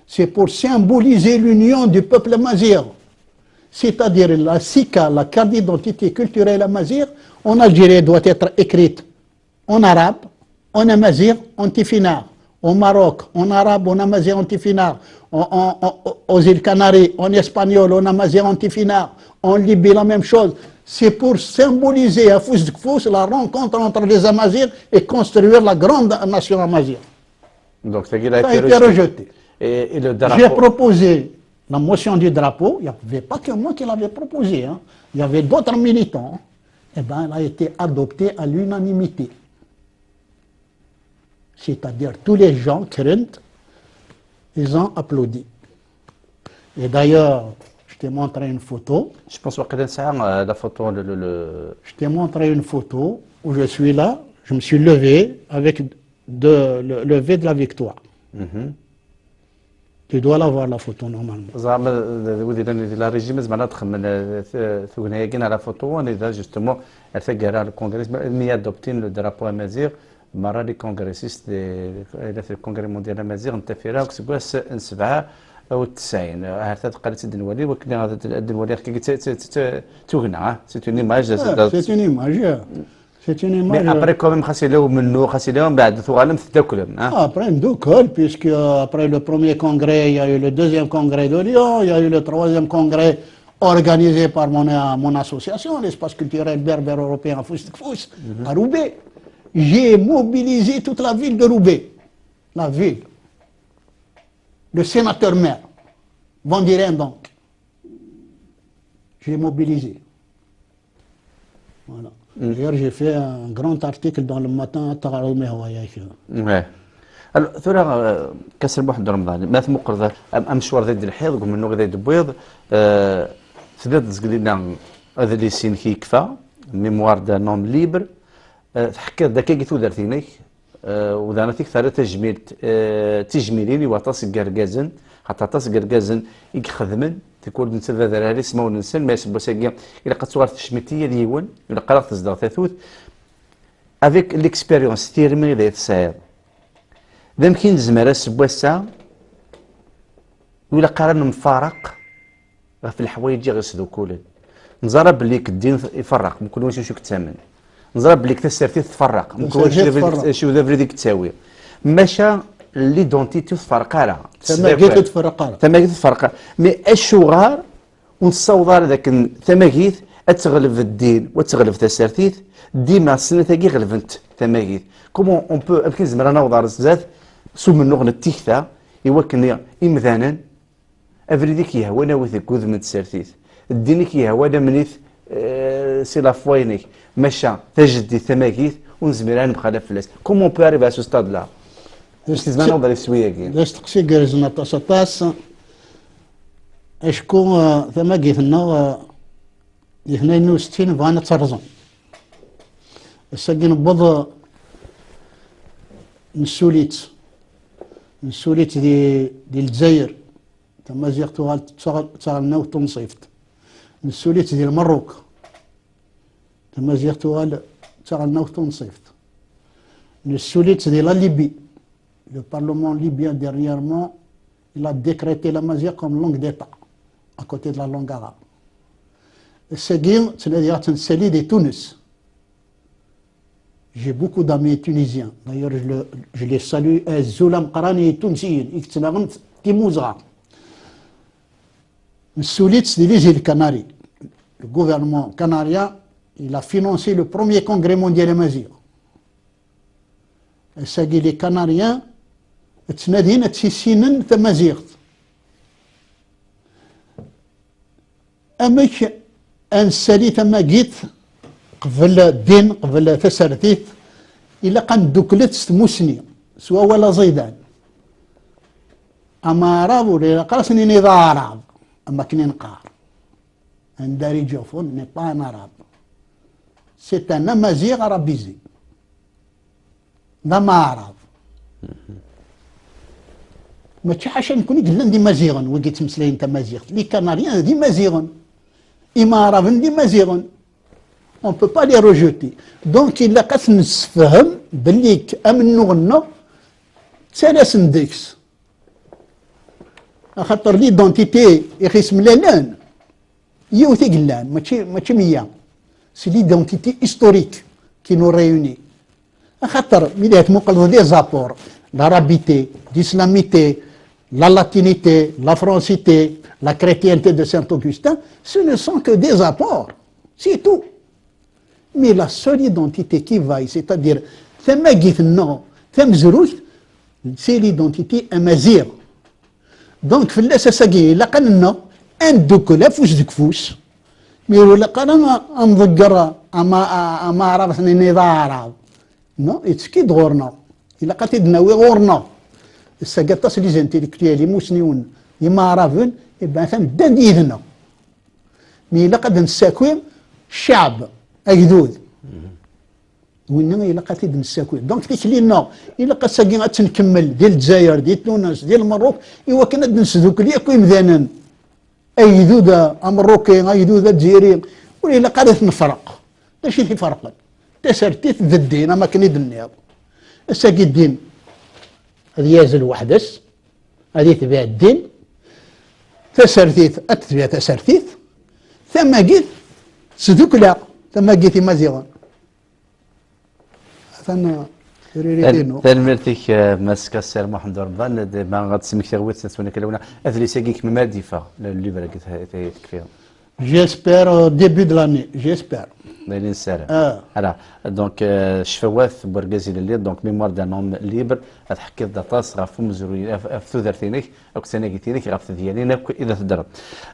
C'est pour symboliser l'union du peuple amazigh. C'est-à-dire la SICA, la carte d'identité culturelle amazigh, en Algérie doit être écrite en arabe, en amazigh, en tifinagh. Au Maroc, en arabe, en amazigh, en tifinagh. Aux îles Canaries, en espagnol, en amazigh, en tifinagh. En Libye, la même chose. C'est pour symboliser à Fous la rencontre entre les Amazighs et construire la grande nation amazigh. Donc ça a été rejeté. Et le drapeau... J'ai proposé la motion du drapeau. Il n'y avait pas que moi qui l'avais proposé. Hein. Il y avait d'autres militants. Eh bien, elle a été adoptée à l'unanimité. C'est-à-dire tous les gens, ils ont applaudi. Et d'ailleurs, je t'ai montré une photo. Je pense que la photo... Je t'ai montré une photo où je suis là, je me suis levé avec le lever de la victoire. Tu dois la voir la photo normalement. La régime زعما تخمن ثونا كاين على فوتو انا جوستومون ثقرا الكونغرس مي ادوبتين لو درابو امازيغ مرة لي كونغرسيست الى في الكونغري مونديال امازيغ نتفيرا كسكواس 97 هذا قالت الدنوالي ولكن هذا الدنوالي كي تغنى سي اون ايماج سي اون ايماج C'est une image. Mais après, quand même, après, puisque après le premier congrès, il y a eu le deuxième congrès de Lyon, il y a eu le troisième congrès organisé par mon association, l'espace culturel berbère européen à Fous, à Roubaix. J'ai mobilisé toute la ville de Roubaix, la ville, le sénateur-maire, Vandiren donc. J'ai mobilisé. Voilà. D'ailleurs, j'ai fait un grand article dans le matin à Ouais. Alors, ثورة كاس المحمد رمضان ما ثم قرضة مشوار ذي الحيض قم منو غادي دبويض ثلاث زقلينا هذا اللي سين كيكفى ميموار دا نون ليبر تحكي داك كي تودر ثينيك ودانتك ثلاثة تجميلين وطاس قرقازن حتى طاس قرقازن يخدمن تكون نسال ذا راه سمو نسال ما يسبو ساكيا الا قد صورت الشميتيه ديون الا قرات تصدر ثاثوث افيك ليكسبيريونس تيرمي اللي تساير ذا يمكن زمر سبوسا ولا قرن مفارق في الحوايج غير كولن نزرب بلي الدين يفرق ممكن واش شو كتامن نزرب بلي السرتي تفرق ممكن واش شو ذا فريديك تساوي ماشا ليدونتيتي تفرق راه تماكيت تفرق تماكيت تفرق مي الشغار ونتصور ذاك تماكيت تغلب الدين وتغلب تسرتيت ديما السنه تاكي غلبنت تماكيت كومون اون بو يمكن زعما انا وضع زاد سو من نغن التيكتا يوكن امذانا افريديك يهوى ناوثك كوذ من تسرتيت الدينك يهوى منيث سي لا فوينيك ماشا تجدي تماكيت ونزميران مخالف فلاس كومون بو اريف ا سو ستاد لا زعما نوضع السويه كاين باش تقسي كارزنا طاس اشكون تماكيت نو 62 فانا ترزون الساكن نبض نسوليت دي الجزائر تما زيغتو تغالنا وتنصيفت نسوليت ديال المروك تما زيغتو تغالنا وتنصيفت نسوليت ديال ليبي le parlement libyen dernièrement il a décrété la Mazia comme langue d'État à côté de la langue arabe. الساقين تنادي تنسالي دي تونس. J'ai beaucoup d'amis tunisiens. D'ailleurs, je les salue. Zoulam Qarani Tunisiens. Ils Timouza. Soulitz de l'île Canaries. Le gouvernement canarien, il a financé le premier congrès mondial à Mazir. Les Canariens, تنادين تسيسينن تمازيغت. أمك أنسالي تماجيت قبل الدين قبل تسرتيت إلا قد دكلت ستموسني سوا ولا زيدان أما رابو لي قرسني نضا عرب أما كني نقار انداري جوفون نبان عرب سيت ان امازيغ عربيزي ما عرب ما تشحاش نكون قلنا دي مازيغن وقيت مسلين تمازيغ لي كناريان دي مازيغن إما عرب دي مازيغن on ne peut pas les rejeter. Donc il a qu'à se faire بليك أمن غنى ثلاث ندكس خاطر ليدونتيتي يخيس ملالان يوثي قلان ماشي مية سي ليدونتيتي هيستوريك كي نو ريوني خاطر مليات مقلدو دي زابور l'arabité, l'islamité, la latinité, la francité, la chrétienté de Saint-Augustin, ce ne sont que des apports, c'est tout. Mais la seule identité qui vaille, c'est-à-dire, c'est l'identité amazigh. Donc, في الأساسية لقنا أن دوكلا فوش دكفوس ميرو لقنا أنذكر أما عرفنا نضارب نو إتسكي دغورنا إلا قاتدنا وغورنا الساقطاس لي زانتيليكتويال يموسنيون يما عرفن يبقى ثم دان ديدنا مي إلا قد نساكوين الشعب أجدود وإنما إلا قاتد نساكوين دونك تيكلينا إلا قد ساقين تنكمل ديال الجزائر ديال تونس ديال المروك إوا كنا نسدوك ليا كوي مذانا أيدودا أمروكي أيدودا الجزائري وإلا قادت نفرق اش اللي فرقا تسرتيت ذا الدين ما كان يدنيض الساقي الدين هذه يازل وحدس هذه تبع الدين تسرتيت أتبع تسرتيت ثم جيت سدوك لا ثم جيت مازيغا ثم تلمرتك ماسك السير محمد رمضان ما غتسميك تغويت تسونا كلونا اثلي ساقيك ممادفه اللي بالك تكفيها J'espère au début de l'année, j'espère. لين السنه voilà donc شفوات برغازي اللي دونك ميموار دان هوم ليبر تحكي داطاس غاف مزوري في ثودرتينيك او كسناكيتينيك غاف ديالينا اذا تضرب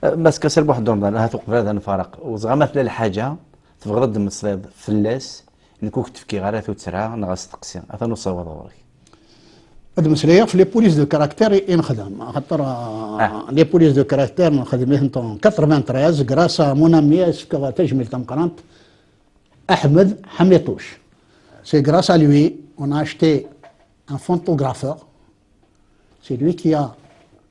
ماسك سير واحد رمضان هاتو قبل هذا نفارق وزغما مثل الحاجه تبغى مصريد فلاس نكوك تفكي غير تسرع نغاس تقسيم هذا نصور دورك هاد المسليه في لي بوليس دو كاركتير نخدم خاطر لي بوليس دو كاركتير نخدم 93 غراس مون امي اسكو تجميل تمقرانت Ahmed Hametouche. C'est grâce à lui on a acheté un photographeur. C'est lui qui a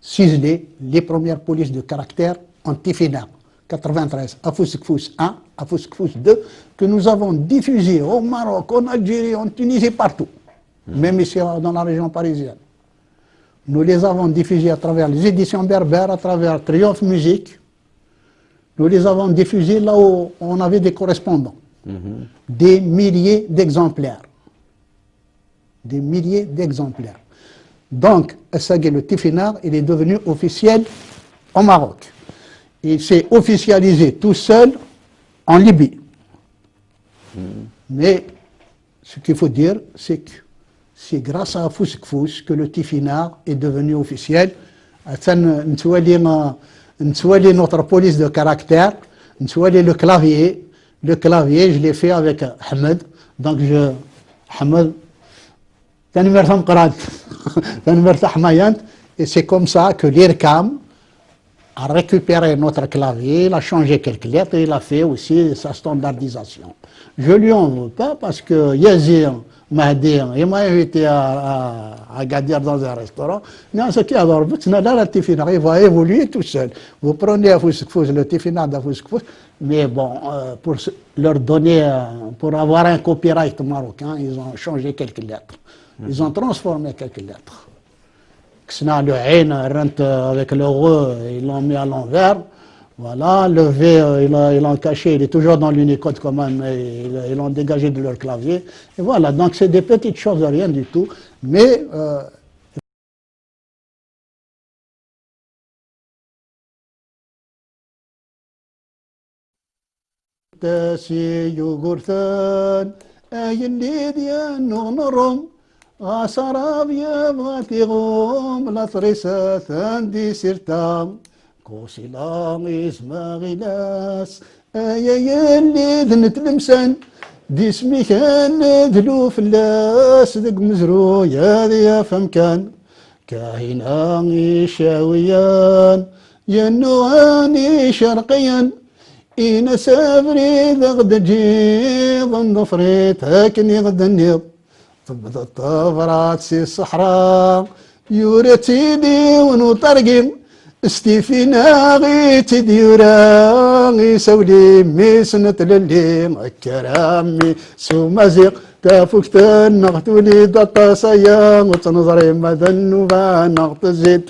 ciselé les premières polices de caractère anti-FINA 93, Afouskfous 1, Afouskfous 2, que nous avons diffusé au Maroc, en Algérie, en Tunisie, partout. Même ici dans la région parisienne. Nous les avons diffusés à travers les éditions berbères, à travers Triomphe Musique. Nous les avons diffusés là où on avait des correspondants. Des milliers d'exemplaires. Des milliers d'exemplaires. Donc, Essagé le Tifinagh, il est devenu officiel au Maroc. Il s'est officialisé tout seul en Libye. Mais ce qu'il faut dire, c'est que c'est grâce à Fousk que le Tifinagh est devenu officiel. Notre police de caractère, le clavier. Le clavier, je l'ai fait avec Ahmed. Donc, Ahmed, et c'est comme ça que l'IRCAM a récupéré notre clavier, il a changé quelques lettres et il a fait aussi sa standardisation. Je lui en veux pas parce que Yazir Mahdi, il m'a invité à Gadir dans un restaurant. Mais ce qui a le Tifinagh, il va évoluer tout seul. Vous prenez le Tifinagh de Fousk, mais bon, pour leur donner, pour avoir un copyright marocain, ils ont changé quelques lettres. Ils ont transformé quelques lettres. Le Ain, avec le Re, ils l'ont mis à l'envers. Voilà, le V, ils l'ont caché, il est toujours dans l'Unicode quand même, mais ils l'ont dégagé de leur clavier. Et voilà, donc c'est des petites choses, rien du tout. Mais كوسيلا إسماعيلاس أيا اللي ذنت المسان دي سميك ندلو فلاس دق مزرو يا ذي فمكان كاهنا شاويان ينواني شرقيا إنا سافري ذغد جيض النفريت هاكني غد النيض تبدا الطفرات سي الصحراء يورتي دي ونطرقم استيفينا غي تديورا غي سولي ميسنة للي الكرامي سو مزيق تافوك تنغتولي دطاسايا وتنظري مدن وبا نغت الزيت